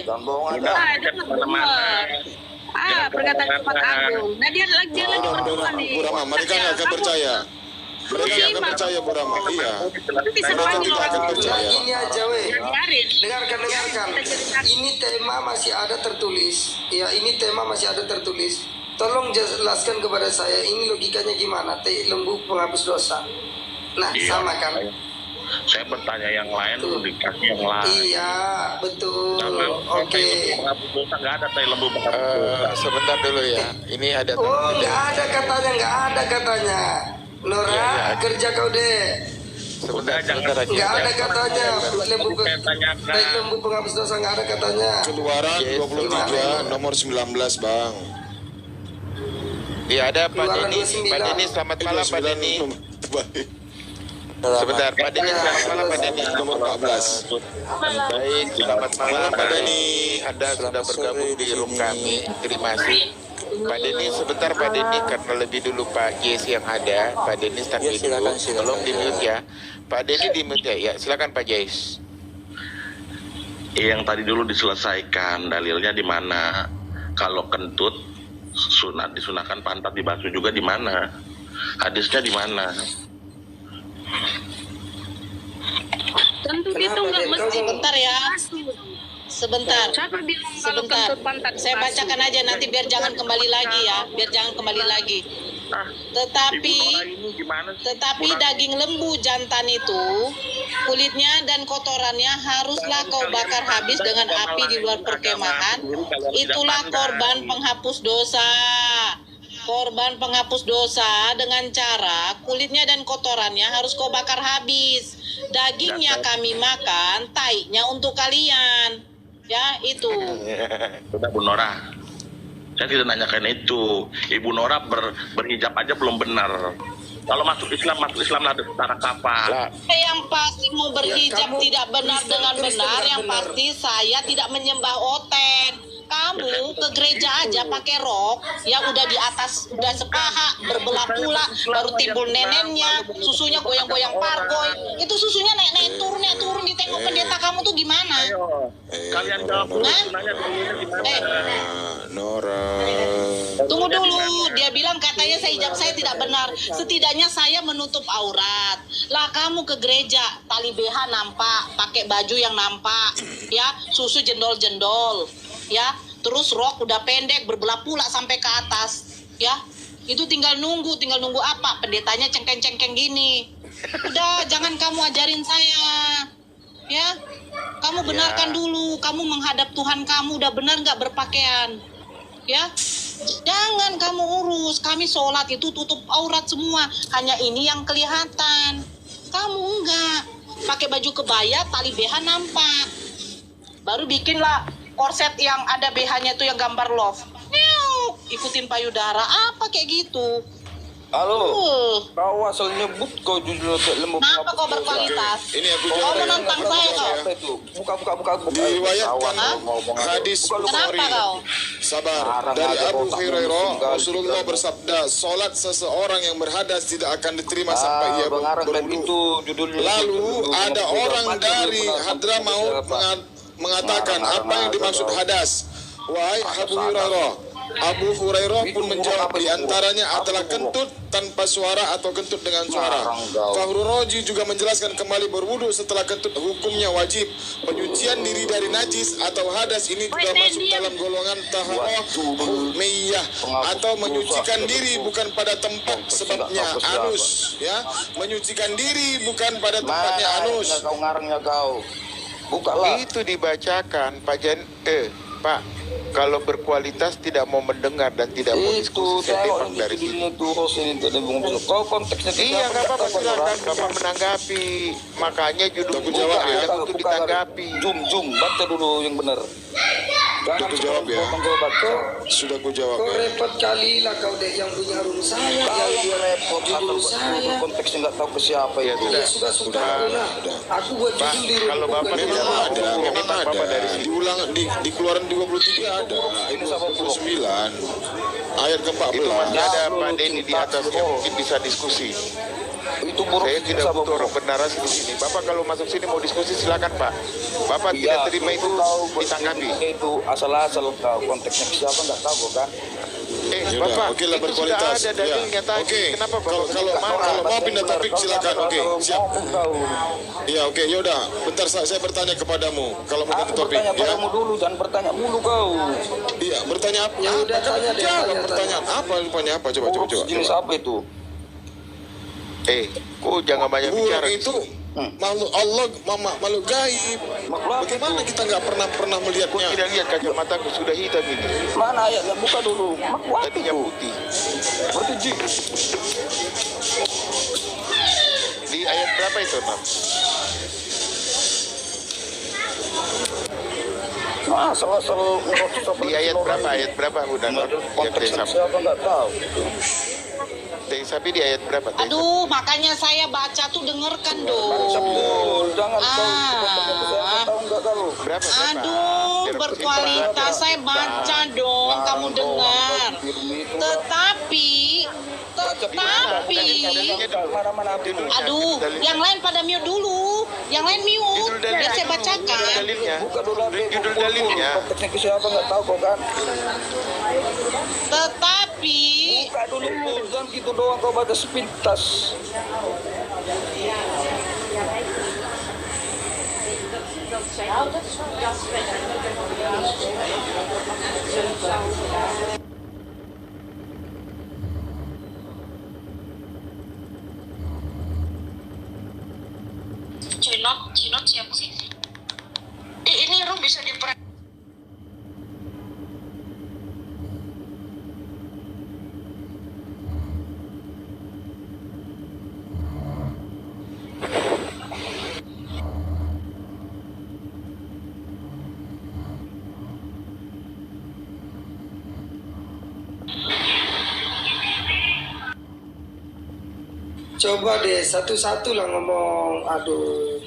Peringatan Jumat Agung. Nah dia lagi berdoa nih. Bu Rama, mereka nggak akan percaya. Mereka nggak akan percaya Bu Rama. Iya. Mereka tidak akan percaya. Ini aja weh. Biarin. Dengarkan. Ini tema masih ada tertulis. Ya, ini tema masih ada tertulis. Tolong jelaskan kepada saya, ini logikanya gimana? Lembu penghapus dosa. Nah, Iya. sama kan? Saya bertanya yang lain, dikasih yang lain. Iya, betul. Oke. Penghapus dosa nggak ada tai lembu penghapus dosa. Sebentar dulu ya. Ini ada. Oh, nggak ada katanya. Nora, kerja kau deh. Sebentar aja. Nggak ada katanya. Saya tanyakan. Lembu penghapus dosa nggak ada katanya. Keluaran 23 nomor 19 Bang. Iya ada Pak Keluaran Denny. 29. Pak Denny selamat malam Pak Denny. kembali. Sebentar, Pak Denny, selamat malam Pak Denny. Nomor 14. Baik, selamat malam Pak Denny. Anda sudah bergabung di room kami. Terima kasih. Pak Denny, sebentar Pak Denny, karena lebih dulu Pak Jess yang ada. Pak Denny start dulu. Tolong di mute ya. Pak Denny di mute ya. Ya, silakan Pak Jess. Yang tadi dulu diselesaikan, dalilnya di mana? Kalau kentut sunat disunahkan pantat dibasuh juga di mana? Hadisnya di mana? Tentu gitu nggak mesti. Sebentar ya. Sebentar. Siapa bilang kalau Sebentar. kentut pantat Saya dibasuh? bacakan aja nanti biar jangan kembali lagi ya. Biar jangan kembali lagi. Tetapi Ibu Nora ini gimana sih? Tetapi daging lembu jantan itu, kulitnya dan kotorannya haruslah kau bakar habis dengan api di luar perkemahan. Itulah korban penghapus dosa. Korban penghapus dosa dengan cara kulitnya dan kotorannya harus kau bakar habis. Dagingnya kami makan, taiknya untuk kalian. Ya, itu. Sudah Bu Nora, saya tidak nanyakan itu. Ibu Nora berhijab aja belum benar. Kalau masuk Islam lah secara kafah. Yang pasti mau berhijab tidak benar dengan benar. Yang pasti saya tidak menyembah oten. Kamu ke gereja aja pakai rok yang udah di atas, udah sepaha, berbelah pula, baru timbul neneknya, susunya goyang-goyang pargoy. Itu susunya naik-naik turun di tengok pendeta kamu tuh gimana? Kalian jawab dulu, nanya dulunya gimana? Nora. Tunggu dulu, dia bilang katanya hijab saya tidak benar. Setidaknya saya menutup aurat. Lah kamu ke gereja, tali BH nampak, pakai baju yang nampak, ya, susu jendol-jendol, ya, terus rok udah pendek berbelah pula sampai ke atas, ya. Itu tinggal nunggu apa? Pendetanya cengkeng-cengkeng gini. Udah, jangan kamu ajarin saya, ya. Kamu benarkan dulu, kamu menghadap Tuhan kamu udah benar nggak berpakaian, ya. Jangan kamu urus, kami sholat itu tutup aurat semua, hanya ini yang kelihatan. Kamu enggak, pakai baju kebaya, tali BH nampak. Baru bikinlah korset yang ada BH-nya itu yang gambar love. Ikutin payudara, apa kayak gitu. Halo, kau asal nyebut kau judul lembu. Kenapa kau berkualitas? Ini aku Kau jawab. menantang saya kau. Buka. Diriwayatkan hadis Bukhari. Sabar. Dari Abu Hurairah, Rasulullah bersabda, solat seseorang yang berhadas tidak akan diterima sampai ia berwudu. Lalu ada orang dari Hadramaut mengatakan, apa yang dimaksud hadas? Wahai Abu Hurairah pun menjawab, di antaranya adalah kentut tanpa suara atau kentut dengan suara. Fahru Roji juga menjelaskan kembali berwudu setelah kentut hukumnya wajib. Penyucian diri dari najis atau hadas ini juga masuk dalam golongan taharah hukmiyah atau menyucikan diri bukan pada tempat sebabnya anus, ya. Menyucikan diri bukan pada tempatnya anus. Kau ngarangnya kau. Bukalah. Itu dibacakan Pak, kalau berkualitas tidak mau mendengar dan tidak mau diskusi, saya memang dari situ. Kau konteksnya Iya, nggak apa-apa, silakan Bapak menanggapi. Makanya judul Aku jawab ya. yang untuk ditanggapi. Zoom, baca dulu yang benar. Sudah ku jawab ya. Sudah ku jawab Kau ya. repot kali lah kau dek yang punya room saya. Kalau dia repot Judul atau saya. konteksnya nggak tahu ke siapa Ya, itu. Ya sudah lah. Aku buat Pak, judul di kalau room. Bapak Memang tidak ada, mau, memang Bapak dari ada. situ. Diulang di keluaran 23 ada. Ini 29 ayat ke-14. Itu masih ada Pak Denny di atasnya, mungkin bisa diskusi. Itu buruk. Saya tidak butuh orang bernarasi di sini. Bapak kalau masuk sini mau diskusi silakan Pak. Bapak tidak terima itu ditanggapi. Itu asal-asal kau konteksnya ke siapa nggak tahu kan. Yaudah, Bapak, oke lah, itu berkualitas. sudah ada dalilnya Ya. tadi. Oke. Kenapa Bapak Kalau mau pindah topik silakan. Oke, siap. Iya, oke, yaudah. Bentar saya bertanya kepadamu. Kalau mau ganti Aku topik, bertanya ya. padamu dulu, jangan bertanya mulu kau. Iya, bertanya apa? Ya udah, tanya deh, Jawab tanya. pertanyaan apa? Rupanya apa? Coba. Jenis apa itu? kok jangan banyak bicara. Burung itu makhluk Allah, makhluk gaib. Bagaimana kita nggak pernah Kok melihatnya? tidak lihat kacamataku sudah hitam ini? Mana ayatnya? Buka dulu. Tadinya putih. Berarti Ji. Di ayat berapa itu, Pak? Asal-asal Di ayat berapa? Ayat berapa udah? konteksnya siapa nggak tahu. Sapi di ayat berapa? Tai Aduh, makanya saya baca tuh dengarkan dong. Jangan tahu enggak kau. Berapa? Aduh, berkualitas saya baca dong, kamu dengar. Tetapi, aduh, yang lain pada mute dulu. Yang lain mute, biar saya bacakan. Judul dalilnya. Konteksnya siapa nggak tahu kok kan. Tetapi, Buka dulu, jangan gitu doang kau baca sepintas. Cinot siapa sih? Ini room bisa Coba deh satu-satu lah ngomong. Aduh,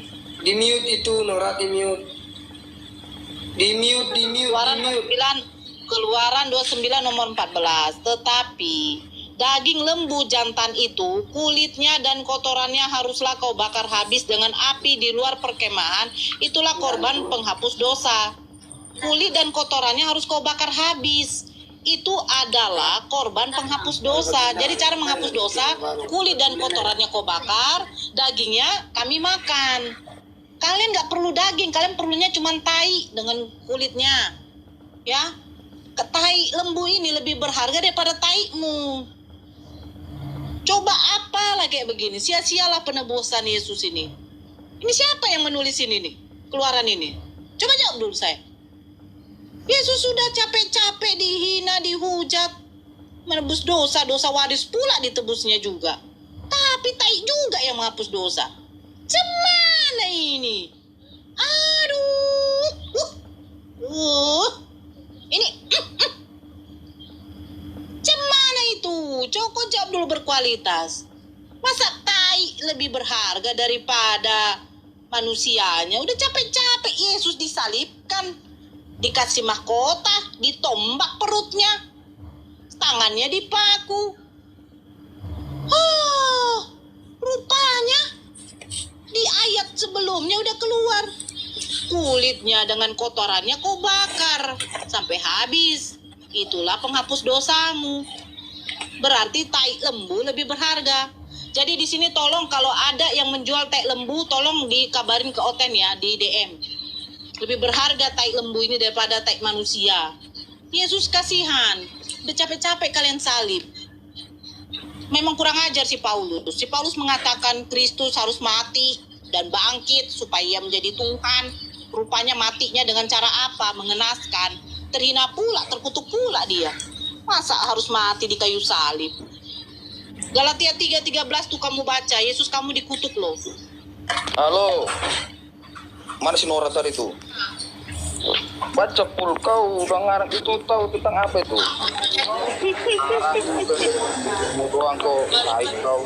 di mute itu Nora, di mute. Di mute. Keluaran 29 nomor 14. Tetapi daging lembu jantan itu, kulitnya dan kotorannya haruslah kau bakar habis dengan api di luar perkemahan. Itulah korban penghapus dosa. Kulit dan kotorannya harus kau bakar habis. Itu adalah korban penghapus dosa. Jadi cara menghapus dosa, kulit dan kotorannya kau bakar, dagingnya kami makan. Kalian nggak perlu daging, kalian perlunya cuma tai dengan kulitnya. Ya, tai lembu ini lebih berharga daripada taimu. Coba apalah kayak begini, sia-sialah penebusan Yesus ini. Ini siapa yang menulis ini nih, keluaran ini? Coba jawab dulu saya. Yesus sudah capek-capek dihina, dihujat, menebus dosa waris pula ditebusnya juga. Tapi tai juga yang menghapus dosa. Cemana ini? Aduh. Ini. Cemana itu? Coba jawab dulu berkualitas. Masa tai lebih berharga daripada manusianya? Udah capek-capek Yesus disalibkan. Dikasih mahkota, ditombak perutnya, tangannya dipaku. Rupanya di ayat sebelumnya udah keluar. Kulitnya dengan kotorannya kau bakar sampai habis. Itulah penghapus dosamu. Berarti tai lembu lebih berharga. Jadi di sini tolong kalau ada yang menjual tai lembu, tolong dikabarin ke Oten ya di DM. Lebih berharga tai lembu ini daripada tai manusia. Yesus kasihan. Udah capek-capek kalian salib. Memang kurang ajar si Paulus. Si Paulus mengatakan Kristus harus mati dan bangkit supaya ia menjadi Tuhan. Rupanya matinya dengan cara apa? Mengenaskan. Terhina pula, terkutuk pula dia. Masa harus mati di kayu salib? Galatia 3:13 tuh kamu baca. Yesus kamu dikutuk loh. Halo. Mana si Nora tadi tuh? Baca pul kau udah ngarang itu tahu tentang apa itu? Mau doang kau, baik kau.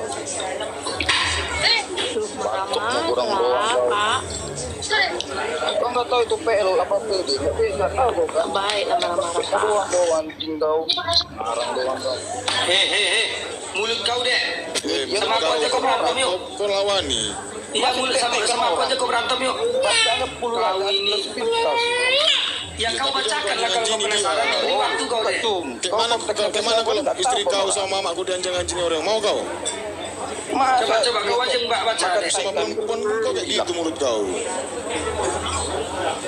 Baca mau doang kau. Kau nggak tahu itu PL apa tadi? Tapi nggak tahu kau kan? baik lama-lama. Doang anjing kau. Ngarang doang kau. Mulut kau deh. Sama aku aja kau berantem yuk. Kau lawani. Iya, mulut sama aku aja kau berantem yuk. Bacanya pul Kau ini. Ya kau bacakan lah kalau kau penasaran. Beri waktu kau deh. Kemana kalau istri kau sama mamaku dianjing-anjing orang? Mau kau? Coba kau aja mbak bacakan. Sama perempuan kau kayak gitu mulut kau.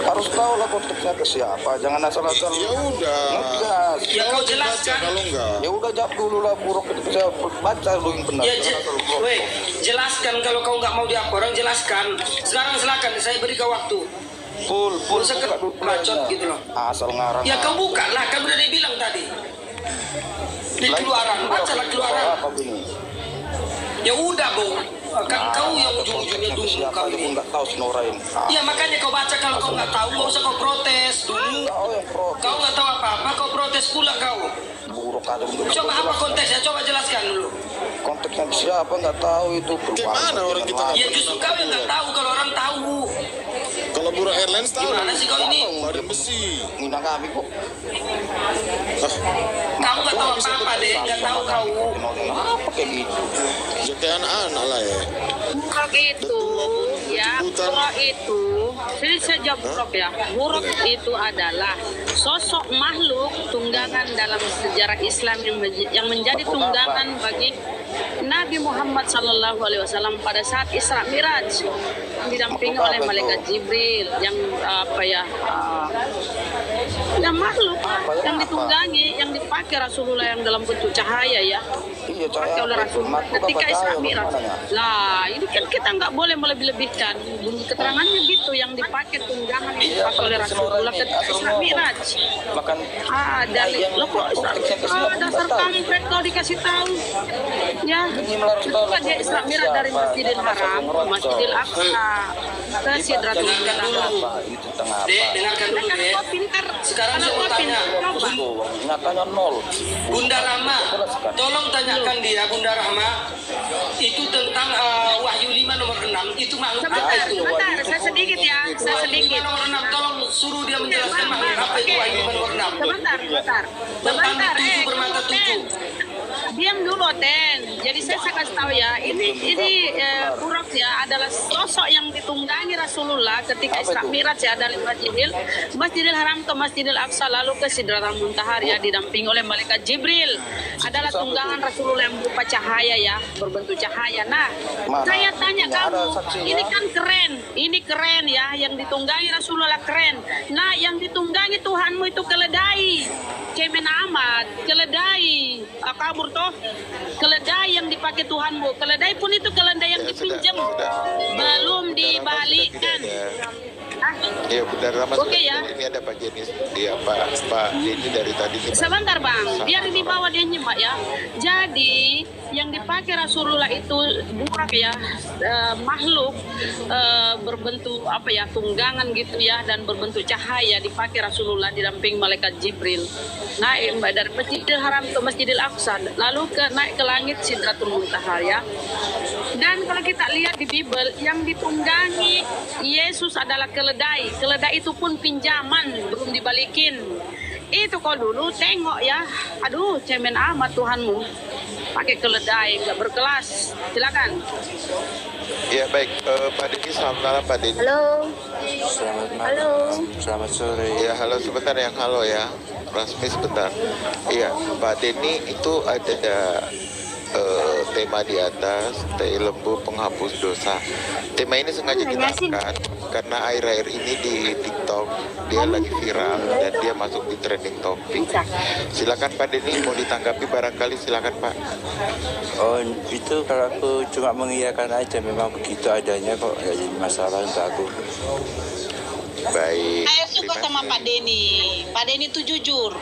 Harus tahu lah konteksnya ke siapa, jangan asal-asal. Ya udah. Ya kau jelaskan. Kalau enggak. Ya udah jawab dulu lah buruk itu saya baca dulu yang benar. Ya jelaskan kalau kau nggak mau diapa orang jelaskan. Sekarang silakan saya beri kau waktu. Pul Buka dulu bacot gitu loh. Asal ngarang. Ya kau buka lah, kan udah dibilang tadi. Di keluaran, bacalah keluaran. Apa begini? Ya udah Bung, kan kau yang ujung-ujungnya dulu siapa kau aja pun ini. nggak tahu Snora ini. Ya makanya kau baca kalau kau nggak tahu, nggak usah kau protes dulu. Kau nggak tahu apa-apa, kau protes pula kau. Buruk aja. Coba apa konteksnya, coba jelaskan dulu. konteksnya siapa nggak tahu itu. Gimana orang kita nggak Ya justru kau yang nggak tahu kalau orang tahu. Kalau Buruk Airlines tahu. Gimana sih kau ini? Badan besi. Ngina kami kok. Kau nggak tahu apa-apa deh, nggak tahu kau. Apa kayak gitu? Ya kayak anak-anak lah ya. Buruk itu, ya, buruk itu, saya jawab buruk ya. Buruk itu adalah sosok makhluk tunggangan dalam sejarah Islam yang menjadi tunggangan bagi Nabi Muhammad SAW pada saat Isra Miraj, didampingi oleh malaikat Jibril yang yang makhluk yang ditunggangi, yang dipakai Rasulullah yang dalam bentuk cahaya ya, dipakai oleh Rasulullah ketika Isra Miraj. Lah ini kan kita nggak boleh melebih-lebihkan, keterangannya gitu, yang dipakai tunggangan yang dipakai oleh Rasulullah ketika Isra Miraj. Dalil lo kok dasar kampret kau dikasih tahu ya, coba dia Isra Miraj dari Masjidil Haram ke Masjidil Aqsa ke Sidratul Muntaha. Dek, dengarkan dulu deh. Sekarang saya mau tanya. Nyatanya nol. Bunda Rahma, tolong tanyakan dia, Bunda Rahma, itu tentang Wahyu 5 nomor 6, itu makhluk apa itu? Sebentar, saya sedikit ya, saya sedikit. Nomor 6, tolong suruh dia menjelaskan makhluk apa itu Wahyu 5 nomor 6. Sebentar. Tujuh bermata tujuh. Diam dulu, Ten. Jadi saya kasih tahu ya, ini Buruk ya adalah sosok yang ditunggangi Rasulullah ketika Isra Miraj ya, dari Masjidil Haram ke Masjidil Aqsa lalu ke Sidratul Muntaha ya, didampingi oleh malaikat Jibril. Adalah tunggangan Rasulullah yang berupa cahaya ya, berbentuk cahaya. Nah, saya tanya kamu, ini keren ya, yang ditunggangi Rasulullah keren. Nah, yang ditunggangi Tuhanmu itu keledai. Cemen amat, keledai, kabur toh, keledai yang dipakai Tuhanmu, keledai pun itu keledai yang dipinjam, belum dibalikkan. Iya benar Rama. Oke ya. Ini ada Pak Jenis, iya Pak Denny dari tadi. Sebentar Bang, biar ini bawa dia nyimak ya. Jadi yang dipakai Rasulullah itu Buruk ya, makhluk berbentuk tunggangan gitu ya, dan berbentuk cahaya, dipakai Rasulullah didamping malaikat Jibril. Naik dari Masjidil Haram ke Masjidil Aqsa, lalu naik ke langit Sidratul Muntaha ya. Dan kalau kita lihat di Bible, yang ditunggangi Yesus adalah keledai. Keledai itu pun pinjaman, belum dibalikin. Itu kau dulu tengok ya. Aduh, cemen amat Tuhanmu. Pakai keledai, nggak berkelas. Silakan. Ya baik, Pak Denny, selamat malam Pak Denny. Halo. Selamat malam. Halo. Selamat sore. Ya halo, sebentar yang halo ya. Rasmi sebentar. Iya, Pak Denny itu ada tema di atas, tai lembu penghapus dosa. Tema ini sengaja kita angkat karena akhir-akhir ini di TikTok dia lagi viral dan dia masuk di trending topik. Silakan Pak Denny, mau ditanggapi barangkali, silakan Pak. Oh itu kalau aku cuma mengiyakan aja, memang begitu adanya kok, nggak jadi masalah untuk aku. Baik. Saya suka sama Pak Denny. Pak Denny itu jujur.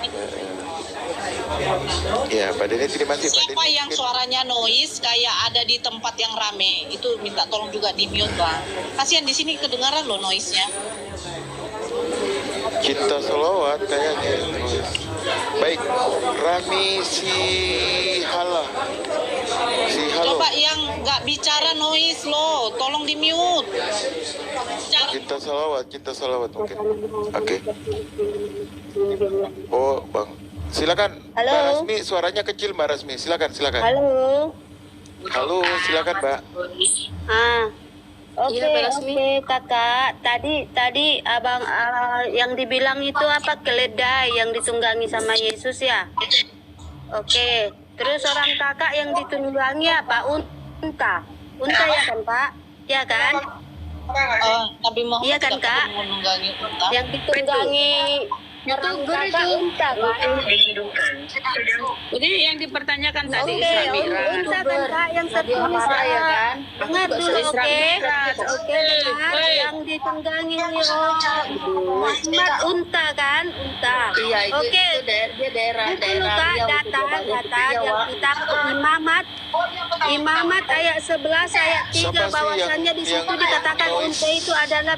Ya, Pak Denny terima kasih. Siapa yang suaranya noise kayak ada di tempat yang rame, itu minta tolong juga di mute Bang. Kasihan di sini kedengaran loh noise-nya. Cinta Solawat kayaknya. Baik, Rami si Halo. Coba yang nggak bicara noise loh, tolong di mute. Cinta Solawat mungkin. Oke. Oh, Bang. Silakan. Halo. Mbak Rasmi, suaranya kecil Mbak Rasmi. Silakan. Halo. Halo, silakan Mbak. Oke, kakak. Tadi abang yang dibilang itu apa, keledai yang ditunggangi sama Yesus ya? Oke. Terus orang kakak yang ditunggangi apa? Unta ya kan Pak? Ya kan? Nabi Muhammad iya kan Kak? Yang ditunggangi orang kakak unta kan? Jadi yang dipertanyakan tadi Isra Miraj. Unta kan Kak, yang satu ya kan? Dengar dulu, oke Kak, yang ditunggangi Muhammad unta kan? Unta. Iya, oke. Dia daerah Kak, data yang kita Imamat ayat 11 ayat 3 bahwasannya di situ dikatakan unta itu adalah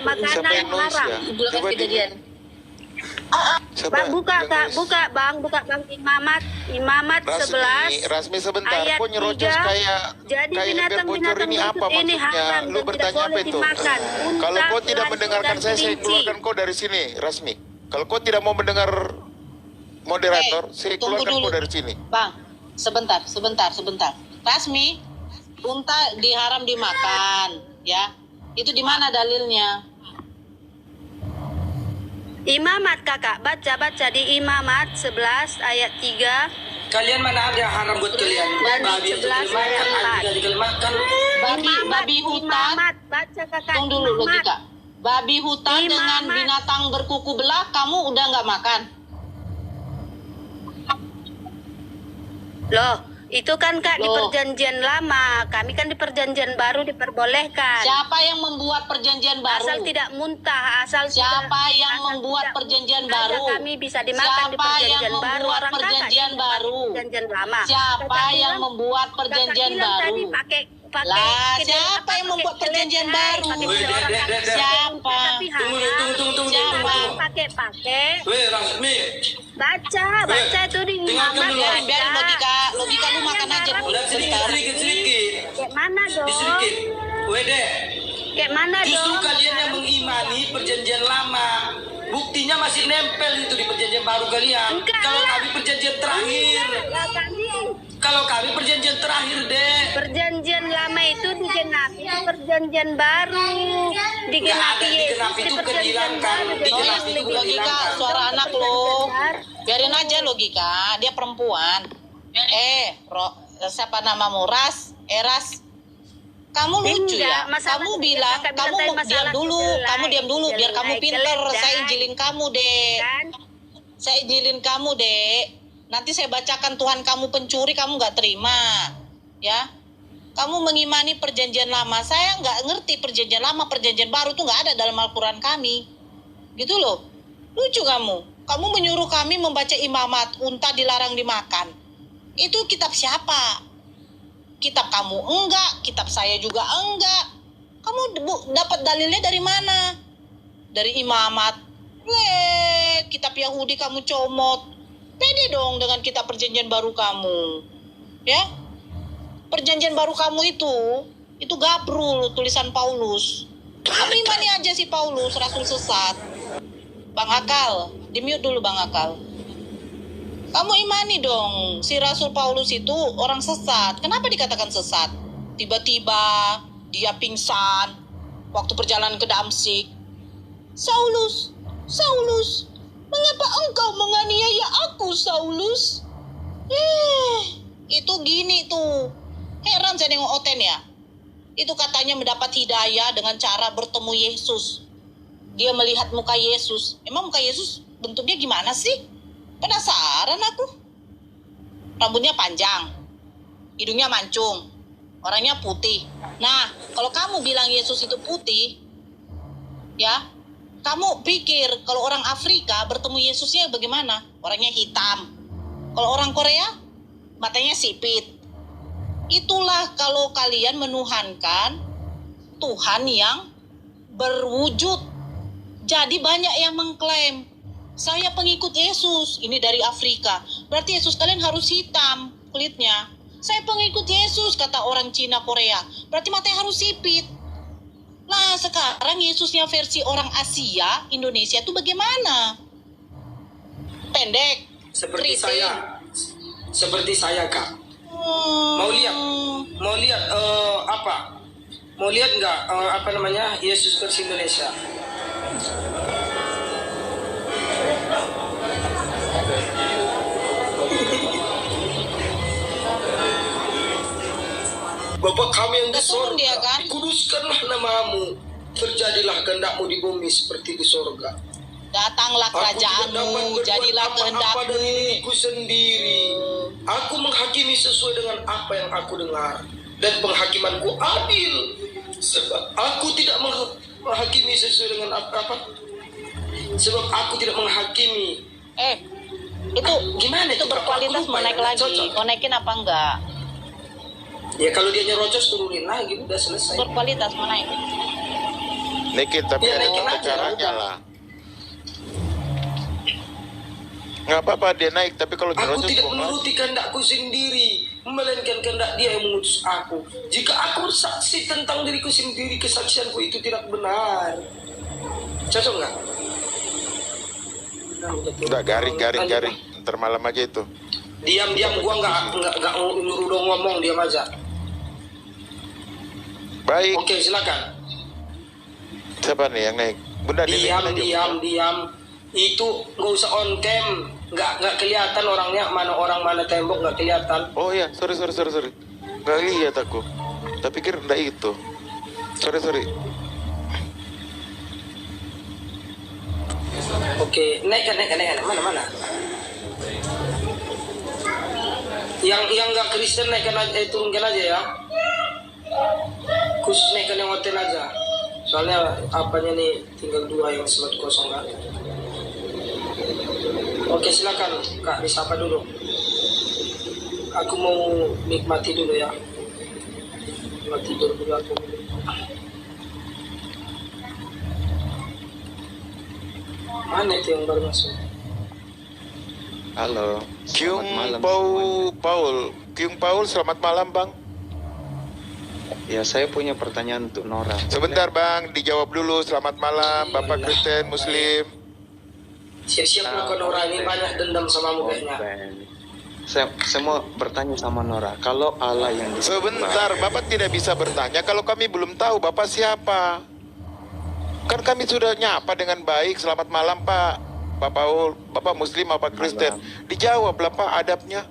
makanan haram. Dulu kan kejadian. Bang, buka bang imamat 11 Rasmi sebentar, ayat kok nyerocos 3. kayak Jadi ember binatang-binatang bocor ini apa busuk ini maksudnya? haram Lu dan tidak bertanya apa boleh itu? dimakan. Kalau Unta, kau tidak kelinci, mendengarkan dan saya kelinci. keluarkan kau dari sini, Rasmi. Kalau kau tidak mau mendengar moderator, saya tunggu keluarkan kau dulu. dari sini. Bang, sebentar. Rasmi, unta diharam dimakan, ya. Itu di mana dalilnya? Imamat kakak, baca di Imamat 11 ayat 3. Kalian mana ada yang haram buat kalian? Dan Babi yang 11 dimakan, ayat 4. anjing yang dimakan. Babi hutan. Imamat, baca kakak. Tunggu dulu Imamat. logika. Babi hutan dengan Imamat. binatang berkuku belah, kamu udah nggak makan? Loh, itu kan kak di Loh. perjanjian lama. Kami kan di perjanjian baru diperbolehkan. Siapa yang membuat perjanjian baru? Asal tidak muntah, Siapa yang membuat perjanjian baru? Kami bisa dimakan di Siapa perjanjian yang baru. membuat Orang kakak perjanjian yang baru? Perjanjian lama. Siapa Kakak yang bilang- membuat perjanjian kakak bilang baru? Tadi pakai Lah, kedai- siapa apa, yang membuat pakai perjanjian keledai, baru? pakai Weh, seorang dek. kakak Siapa? tapi Tunggu. Siapa? pakai. Weh, Rasmi. Baca itu di dengarkan Muhammad. dulu. Biarin logika lu makan aja dulu. Udah sedikit. Kayak mana dong? Sedikit. Weh, dek. Kayak mana Justru dong? kalian yang mengimani perjanjian lama. Buktinya masih nempel itu di perjanjian baru kalian. Enggak Kalau lah. kami perjanjian terakhir. Enggak, Kalau kami perjanjian terakhir, dek. perjanjian lama itu digenapi di perjanjian baru. Digenapi Nggak ada Yesus digenapi, di itu perjanjian kehilangan. baru. Digenapi itu Logika kehilangan. suara anak lo. Biarin aja logika, dia perempuan. Siapa namamu? Eras. Kamu lucu Enggak, ya. masalah Kamu ketika bilang, kakak kamu bilang tadi diam masalah dulu, kedelai. kamu diam dulu biar kamu Kedelai, pinter. keledai. Saya izinin kamu, Dek. Kan? Saya izinin kamu, Dek. Nanti saya bacakan Tuhan kamu pencuri, kamu nggak terima. Ya. Kamu mengimani perjanjian lama. Saya nggak ngerti perjanjian lama, perjanjian baru tuh nggak ada dalam Al-Quran kami. Gitu loh. Lucu kamu. Kamu menyuruh kami membaca imamat, unta dilarang dimakan. Itu kitab siapa? Kitab kamu enggak, kitab saya juga enggak. Kamu dapat dalilnya dari mana? Dari imamat. Kitab Yahudi kamu comot. Pede dong dengan kitab perjanjian baru kamu. Ya? Perjanjian baru kamu itu gabrul, tulisan Paulus. Kamu imani aja si Paulus, rasul sesat. Bang Akal, di-mute dulu Bang Akal. Kamu imani dong, si Rasul Paulus itu orang sesat. Kenapa dikatakan sesat? Tiba-tiba dia pingsan waktu perjalanan ke Damsik. Saulus, mengapa engkau menganiaya aku, Saulus? Itu gini tuh. Heran saya nengok Oten ya. Itu katanya mendapat hidayah dengan cara bertemu Yesus. Dia melihat muka Yesus. Emang muka Yesus bentuknya gimana sih? Penasaran aku. Rambutnya panjang, hidungnya mancung, orangnya putih. Nah, kalau kamu bilang Yesus itu putih, ya, kamu pikir kalau orang Afrika bertemu Yesusnya bagaimana? Orangnya hitam. Kalau orang Korea, matanya sipit. Itulah kalau kalian menuhankan Tuhan yang berwujud. Jadi banyak yang mengklaim, saya pengikut Yesus, ini dari Afrika. Berarti Yesus kalian harus hitam kulitnya. Saya pengikut Yesus, kata orang Cina Korea. Berarti matanya harus sipit. Nah, sekarang Yesusnya versi orang Asia, Indonesia itu bagaimana? Pendek, Seperti keriting. Seperti saya, Kak. Mau lihat apa? Mau lihat nggak apa namanya Yesus versi Indonesia? Bapa kami yang di sorga, dikuduskanlah namamu, terjadilah kehendakmu di bumi seperti di sorga. Datanglah kerajaanmu, jadilah kehendakmu. Dari diriku sendiri, aku menghakimi sesuai dengan apa yang aku dengar, dan penghakimanku adil, sebab aku tidak menghakimi sesuai dengan apa. Sebab aku tidak menghakimi. Itu gimana? Itu berkualitas mau naik lagi, mau naikin apa enggak? Ya kalau dia nyerocos turunin lagi, udah selesai. Berkualitas mau naik. Naikin tapi Ya, ada naikin tata aja, caranya udah. lah. Nggak apa-apa dia naik, tapi kalau Aku nyerocos tidak buang lagi. menuruti kehendakku sendiri, melainkan kehendak Dia yang mengutus aku. Jika aku bersaksi tentang diriku sendiri, kesaksianku itu tidak benar. Cocok nggak? Enggak, garing. Ntar malam aja itu. Diam, gua nggak udah ngomong, diam aja. Baik. Oke, silakan. Siapa nih yang naik? Bunda Diam. Itu nggak usah on cam, nggak kelihatan orangnya, mana orang mana tembok nggak kelihatan. Oh iya, sorry. Nggak lihat aku. Tak pikir enggak itu. Sorry. Oke, naikkan. Mana? Yang nggak Kristen naikkan aja, turunkan aja ya. Khusus naikkan yang hotel aja. Soalnya apanya nih tinggal 2 yang slot kosong kan. Oke, silakan Kak, disapa dulu. Aku mau nikmati dulu ya. Mau tidur dulu aku. Mana itu yang baru masuk? Halo. Kyung Paul, selamat malam Bang. Ya, saya punya pertanyaan untuk Nora. Sebentar Bang, dijawab dulu. Selamat malam Bapak Kristen Muslim. Siap-siap melakukan Nora ini banyak dendam sama kayaknya. Saya mau bertanya sama Nora, kalau Allah yang Sebentar, Bapak tidak bisa bertanya kalau kami belum tahu Bapak siapa. Kan kami sudah nyapa dengan baik. Selamat malam Pak Paul, Bapak Muslim apa Kristen? Dijawab lah Pak adabnya.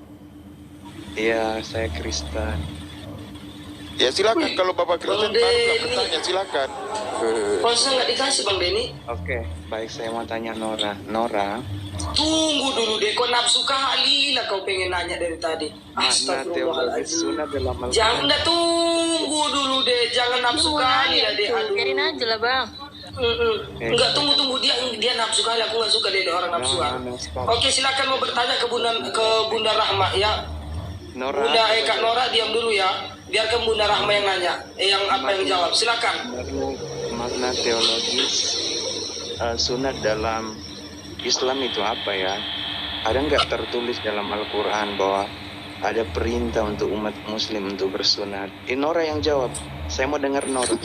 Iya, saya Kristen. Ya silakan, kalau Bapak Kristen barulah bertanya, silakan. Masa nggak dikasih Bang Denny? Oke, baik, saya mau tanya Nora. Tunggu dulu deh, kau nafsu kali lah kau pengen nanya dari tadi. Astagfirullahaladzim. Jangan tunggu dulu deh, jangan nafsu kali lah deh. Aduh. Biarin aja lah Bang. Enggak, tunggu dia nafsu kali, aku nggak suka deh orang nafsuan. Oke, silakan mau bertanya ke Bunda Rahma ya. Bunda Kak Nora diam dulu ya. Biarkan Bunda Rahma yang nanya, yang jawab. Silakan. Makna teologis sunat dalam Islam itu apa ya? Ada nggak tertulis dalam Al-Quran bahwa ada perintah untuk umat Muslim untuk bersunat? Nora yang jawab. Saya mau dengar Nora.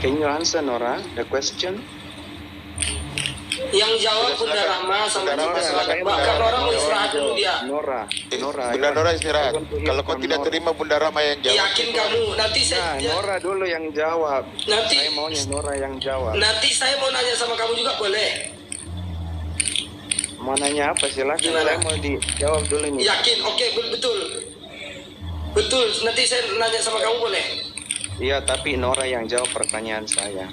Can you answer Nora the question? Yang jawab Bunda Rahma sama Nora, silakan. Bahkan Nora mau istirahat dulu dia. Bunda Nora istirahat. Kalau kau tidak terima Bunda Rahma yang jawab. Yakin kamu? Nanti saya. Nora dulu yang jawab. Saya maunya Nora yang jawab. Nanti saya mau nanya sama kamu juga boleh? Mau nanya apa silakan. Saya mau dijawab dulu nih. Yakin? Oke, betul. Nanti saya nanya sama kamu boleh? Iya, tapi Nora yang jawab pertanyaan saya.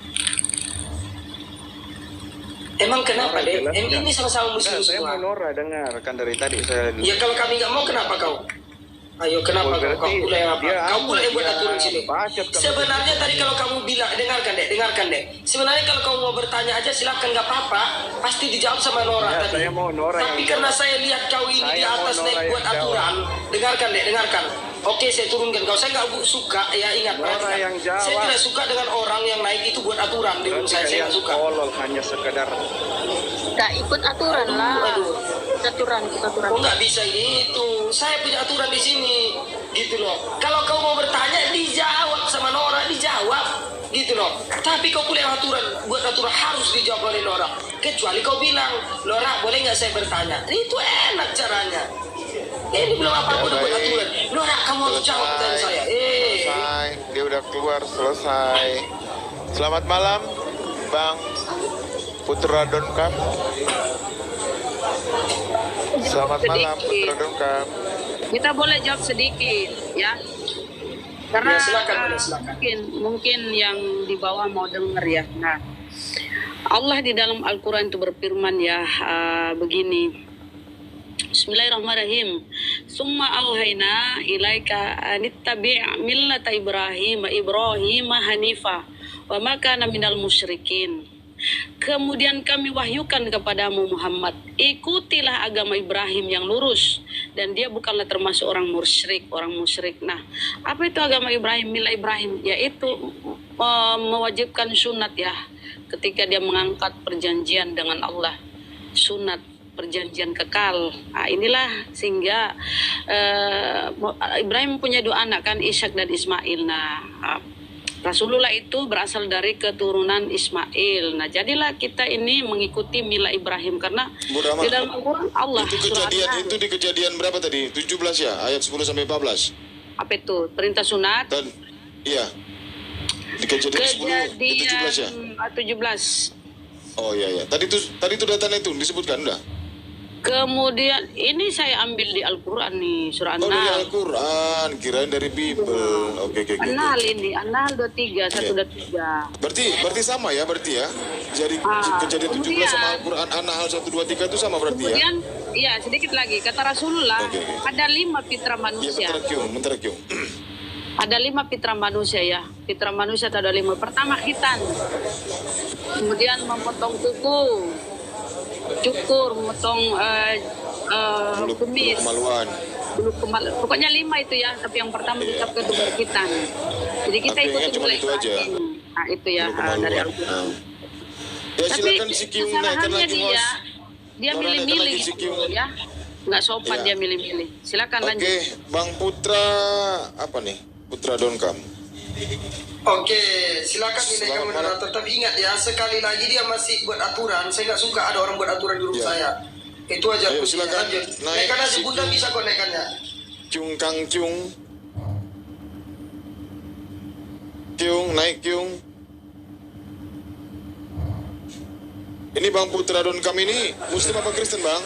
Emang kenapa deh? Ini sama-sama Muslim Saya semua. mau Nora dengar, kan dari tadi saya. Ya kalau kami nggak mau, kenapa kau? Ayo, kenapa kau pula yang apa? Kau pula yang buat aturan sini. Sebenarnya tadi kalau kamu bilang, dengarkan deh. Sebenarnya kalau kamu mau bertanya aja silakan, nggak apa-apa. Pasti dijawab sama Nora tadi. Saya mau Nora. Tapi karena saya lihat kau ini di atas naik buat aturan, dengarkan. Oke, saya turunkan kau. Saya nggak suka, ya ingat perhatikan. Saya tidak suka dengan orang yang naik itu buat aturan di rumah saya nggak suka. Hanya sekedar Gak ikut aturan lah. Aturan. Oh, nggak bisa gitu. Saya punya aturan di sini, gitu loh. Kalau kau mau bertanya, dijawab sama Nora, dijawab, gitu loh. Tapi kau punya aturan, buat aturan harus dijawab oleh Nora. Kecuali kau bilang, Nora boleh nggak saya bertanya? Itu enak caranya. Ini belum apa-apa udah buat aturan. Nora, kamu harus jawab pertanyaan saya. Selesai, dia udah keluar, selesai. Selamat malam, Bang Putra Donkam. Selamat malam, Putra Donkam. Kita boleh jawab sedikit, ya. Karena silakan. mungkin yang di bawah mau dengar ya. Nah, Allah di dalam Al-Quran itu berfirman ya begini. Bismillahirrahmanirrahim. Summa auhayna ilaika anittabi' millata Ibrahim hanifa wa ma kana minal musyrikin. Kemudian kami wahyukan kepadamu Muhammad, ikutilah agama Ibrahim yang lurus dan dia bukanlah termasuk orang musyrik. Nah, apa itu agama Ibrahim? Milah Ibrahim yaitu mewajibkan sunat ya. Ketika dia mengangkat perjanjian dengan Allah, sunat perjanjian kekal. Nah, inilah sehingga Ibrahim punya 2 anak kan, Ishak dan Ismail. Nah, Rasulullah itu berasal dari keturunan Ismail. Nah, jadilah kita ini mengikuti mila Ibrahim karena di dalam Al-Quran Allah Itu di kejadian berapa tadi? 17 ya, ayat 10 sampai 14. Apa itu? Perintah sunat. Dan iya. Di kejadian 10 di 17 ya. 17. Oh iya. Tadi itu datanya itu disebutkan udah. Kemudian ini saya ambil di Al-Quran nih, surah An-Nahl. Oh, dari Al-Quran, kirain dari Bible. Oke. An-Nahl ini, An-Nahl 23, 123. Berarti sama ya, Jadi kejadian 17 sama Al-Quran An-Nahl 123 itu sama berarti ya? Kemudian, iya sedikit lagi, kata Rasulullah, ada 5 fitrah manusia. Bentar, Kyung. Ada 5 fitrah manusia ya. Fitrah manusia ada 5. Pertama khitan. Kemudian memotong kuku. Cukur, memotong kumis, pokoknya 5 itu ya. Tapi yang pertama diucapkan itu berkhitan. Jadi kita ikuti mulai Ibrahim. Nah itu ya dari Al-Quran. Ya, tapi kesalahannya dia milih-milih ya, nggak sopan dia milih-milih. Silakan lanjut. Oke, Bang Putra apa nih? Putra Donkam. Oke, silakan dinaikkan moderator. Tapi ingat ya, sekali lagi dia masih buat aturan. Saya nggak suka ada orang buat aturan di rumah saya. Itu aja. Ayo, silakan. Naikkan aja, Bunda bisa kok naikannya. Kyung. Kyung, naik Kyung. Ini Bang Putra Donkam ini Muslim apa Kristen, Bang?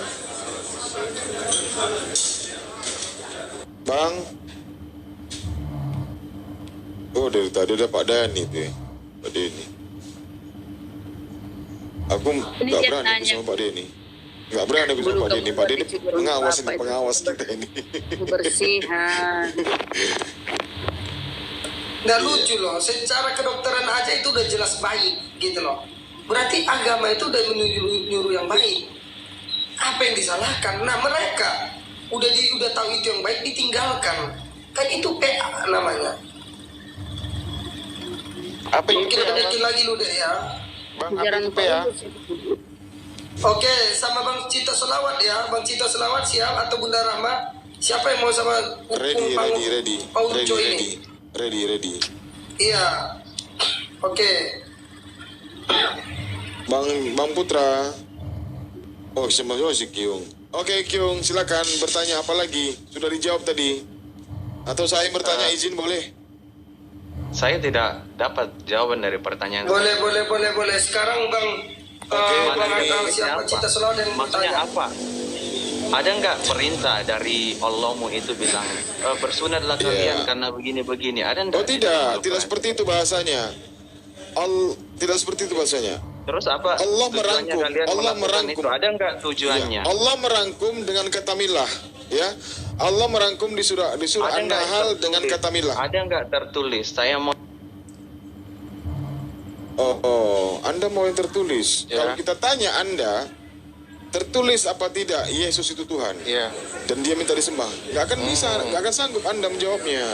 Bang. Oh, dari tadi ada Pak Dani tuh ya. Pak Deni. Aku nggak berani sama Pak Deni. Nggak berani sama Pak Deni. Pak Deni pengawas kita ini. Kebersihan. Nggak lucu loh. Secara kedokteran aja itu udah jelas baik gitu loh. Berarti agama itu udah menyuruh yang baik. Apa yang disalahkan? Nah mereka udah tahu itu yang baik ditinggalkan. Kan itu PA namanya. Apa yang kita naikin lagi lu deh ya. Bang, apa itu ya? Oke, sama Bang Cito Selawat ya. Bang Cito Selawat siap atau Bunda Rahma? Siapa yang mau sama Ready. Ready. Iya. Oke. Bang Putra. Oh, si Kyung. Oke, Kyung, silakan bertanya apa lagi? Sudah dijawab tadi. Atau saya bertanya izin boleh? Saya tidak dapat jawaban dari pertanyaan. Boleh. Sekarang Bang siapa Cita Selawat yang maksudnya apa? Ada nggak perintah dari Allahmu itu bilang bersunatlah kalian karena begini? Ada nggak? Oh tidak seperti itu bahasanya. Tidak seperti itu bahasanya. Terus apa? Allah merangkum. Itu ada nggak tujuannya? Ya, Allah merangkum dengan kata milah. Ya, Allah merangkum di surah An-Nahl dengan kata milah. Ada nggak tertulis? Saya mau. Oh, Anda mau yang tertulis? Ya. Kalau kita tanya Anda, tertulis apa tidak Yesus itu Tuhan? Ya. Dan dia minta disembah, nggak akan bisa, nggak akan sanggup Anda menjawabnya.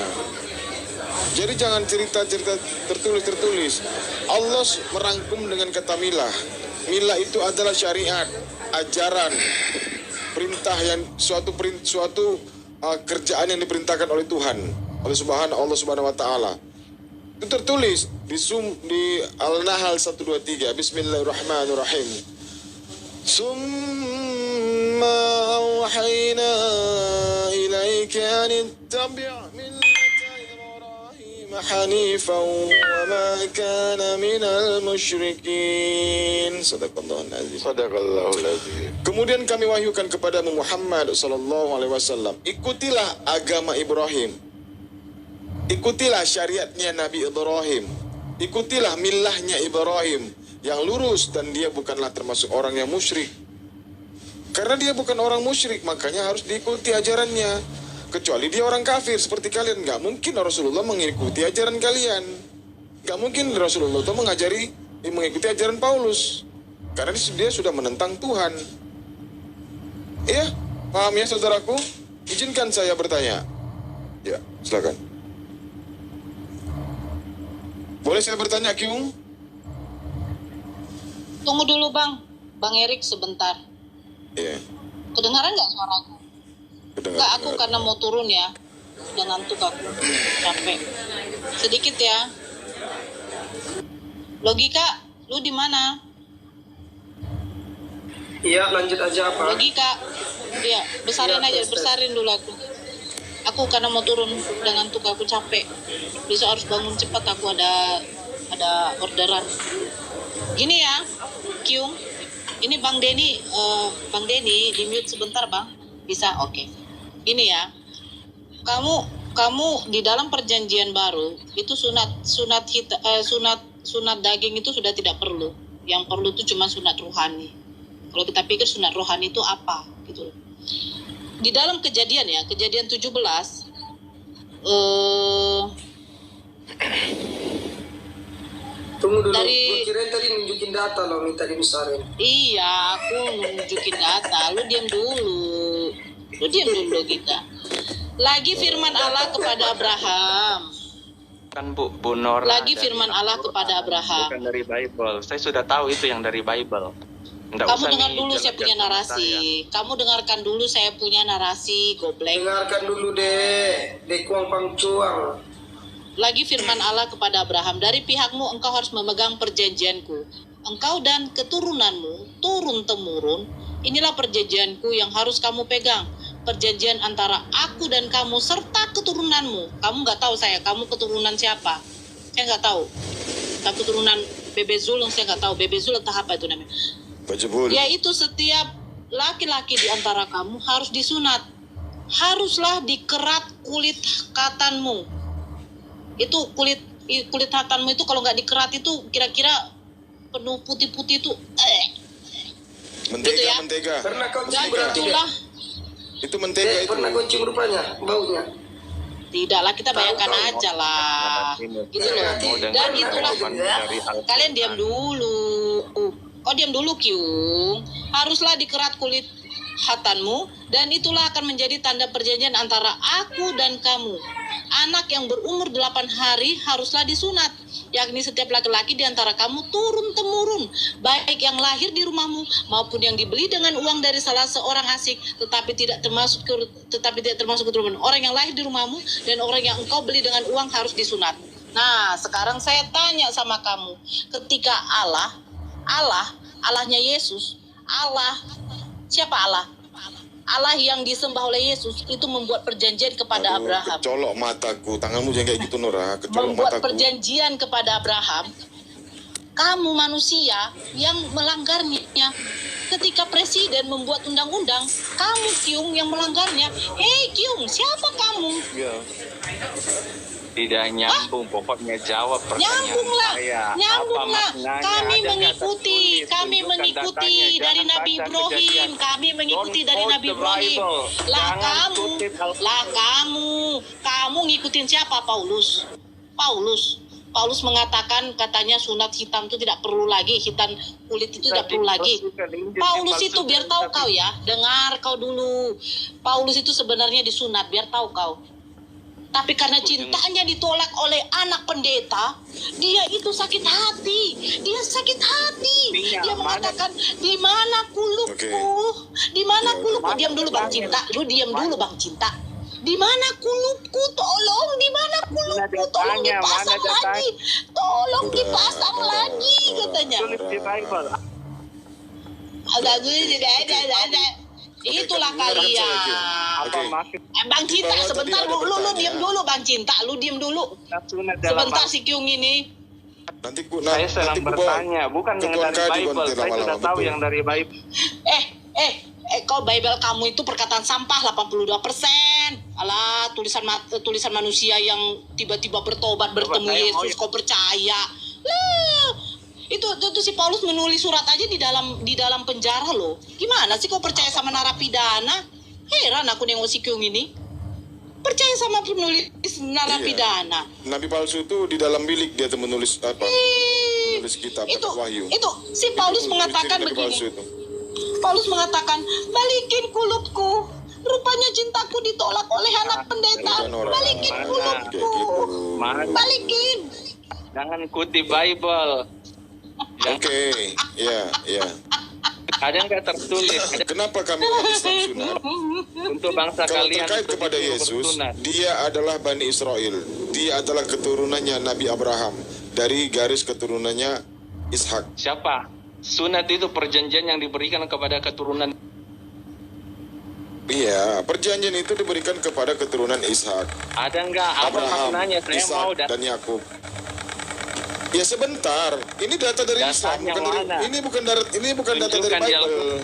Jadi jangan cerita tertulis. Allah merangkum dengan kata milah. Milah itu adalah syariat, ajaran, perintah yang suatu kerjaan yang diperintahkan oleh Tuhan, oleh Allah Subhanahu wa taala. Itu tertulis di Al-Nahl 123. Bismillahirrahmanirrahim. Summa awhayna ilaika an ittabi' حنيفا وما كان من المشركين. Sadaqallahul azim. Kemudian kami wahyukan kepadamu Muhammad sallallahu alaihi wasallam, ikutilah agama Ibrahim. Ikutilah syariatnya Nabi Ibrahim. Ikutilah millahnya Ibrahim yang lurus, dan dia bukanlah termasuk orang yang musyrik. Karena dia bukan orang musyrik, makanya harus diikuti ajarannya. Kecuali dia orang kafir seperti kalian. Gak mungkin Rasulullah mengikuti ajaran kalian. Gak mungkin Rasulullah itu mengikuti ajaran Paulus. Karena dia sudah menentang Tuhan. Iya, paham ya saudaraku? Izinkan saya bertanya. Ya, silakan. Boleh saya bertanya, Kyung? Tunggu dulu Bang Erik sebentar. Iya. Kedengaran nggak suaraku? Nggak, aku karena mau turun ya. Udah ngantuk aku. Capek. Sedikit ya. Logika, lu di mana? Iya, lanjut aja apa? Logika. Iya, besarin Iya, aja, tes. besarin dulu aku. Aku karena mau turun, udah ngantuk, aku capek. Besok harus bangun cepat, aku ada orderan. Gini ya, Kyung. Ini Bang Denny, di mute sebentar Bang. Bisa, oke. Gini ya, kamu di dalam perjanjian baru itu sunat daging itu sudah tidak perlu. Yang perlu itu cuma sunat rohani. Kalau kita pikir sunat rohani itu apa, gitu loh. Di dalam kejadian 17 Tunggu dulu, dari- gue kirain tadi nunjukin data loh, minta dibesarin. iya, aku nunjukin data. Lu diam dulu kita. Lagi firman Allah kepada Abraham. Kan Bu Nora. Lagi dari firman Allah kepada Abraham. Bukan dari Bible. Saya sudah tahu itu yang dari Bible. Nggak Kamu usah dengar nih dulu, saya punya jalan-jalan narasi. Kamu dengarkan dulu, saya punya narasi, goblek. Dengarkan dulu deh, Dekuang Pangcuang. Lagi firman Allah kepada Abraham, dari pihakmu engkau harus memegang perjanjianku. Engkau dan keturunanmu, turun-temurun, inilah perjanjianku yang harus kamu pegang. Perjanjian antara aku dan kamu serta keturunanmu. Kamu nggak tahu kamu keturunan siapa? Saya nggak tahu. Tapi keturunan Bebe Zul, saya nggak tahu. Bebe Zul entah apa itu namanya. Yaitu setiap laki-laki di antara kamu harus disunat. Haruslah dikerat kulit katanmu. Itu kulit hatanmu itu kalau nggak dikerat itu kira-kira penuh putih-putih itu. Mentega, gitu ya. mentega. Pernah kau Dan cium berarti itulah. Itu mentega itu. Pernah kau cium rupanya, baunya. Tidaklah, kita bayangkan aja lah. Gitu loh. Dan itulah. Kalian diam dulu. Kau diam dulu, Kyung. Haruslah dikerat kulit hatanmu, dan itulah akan menjadi tanda perjanjian antara aku dan kamu. Anak yang berumur 8 hari haruslah disunat, yakni setiap laki-laki di antara kamu turun-temurun, baik yang lahir di rumahmu maupun yang dibeli dengan uang dari salah seorang asing, tetapi tidak termasuk keturunan orang yang lahir di rumahmu, dan orang yang engkau beli dengan uang harus disunat. Nah, sekarang saya tanya sama kamu, ketika Allahnya Yesus, siapa Allah? Allah yang disembah oleh Yesus itu membuat perjanjian kepada Abraham. Kecolok mataku, tanganmu jangan kayak gitu Nora. Kecolok Membuat mataku. perjanjian kepada Abraham. Kamu manusia yang melanggarnya. Ketika presiden membuat undang-undang, kamu Kyung yang melanggarnya. Hei Kyung, siapa kamu? Tidak nyambung, pokoknya jawab pertanyaan Nyambunglah, saya. nyambunglah. Apa maknanya? Kami Ada nggak mengikuti, tertulis? kami Tunjukkan mengikuti datanya. dari Jangan Nabi baca Ibrahim. kejadian. Kami mengikuti Don't dari quote Nabi the Ibrahim. Bible. Lah Jangan kamu, kutip kamu ngikutin siapa? Paulus mengatakan katanya sunat hitam itu tidak perlu lagi, hitam kulit itu tidak perlu lagi. Paulus itu biar tahu kau ya, dengar kau dulu. Paulus itu sebenarnya disunat, biar tahu kau. Tapi karena cintanya ditolak oleh anak pendeta, dia itu sakit hati. Dia sakit hati. Dia mengatakan, di mana kulupku? Di mana kulupku? Diam dulu Bang Cinta. Lu diam dulu Bang Cinta. Di mana kulupku? Tolong, di mana kulupku? Tolong dipasang lagi. Tolong dipasang lagi katanya. Agak gue tidak ada. Itulah kalian. Bang Cinta, sebentar lu diam dulu Bang Cinta, lu diam dulu. Sebentar si Kyung ini. Saya sedang bertanya, bukan yang dari Bible. Saya sudah tahu yang dari Bible. Kau Bible kamu itu perkataan sampah 82%. Alah, tulisan manusia yang tiba-tiba bertobat bertemu Yesus, kau percaya? Lah, itu si Paulus menulis surat aja di dalam penjara loh. Gimana sih kau percaya sama narapidana? Heran aku nengok si Kyung ini. Percaya sama penulis narapidana. Nabi palsu itu di dalam bilik dia tuh menulis apa? Menulis kitab Wahyu. Itu si Paulus mengatakan begini. Paulus mengatakan, balikin kulupku. Rupanya cintaku ditolak oleh anak pendeta. Balikin kulupku. Balikin. Jangan kutip Bible. Oke, ya. Ada nggak tertulis? Kenapa kami umat Islam sunat? Untuk bangsa Kalau kalian terkait kepada Yesus, dia adalah Bani Israel. Dia adalah keturunannya Nabi Abraham. Dari garis keturunannya Ishak. Siapa? Sunat itu perjanjian yang diberikan kepada keturunan. Iya, perjanjian itu diberikan kepada keturunan Ishak. Ada nggak? Apa Abraham, maknanya? Saya Ishak, mau dan Yakub. Ya sebentar, ini data dari Islam, ini bukan data dari Bible.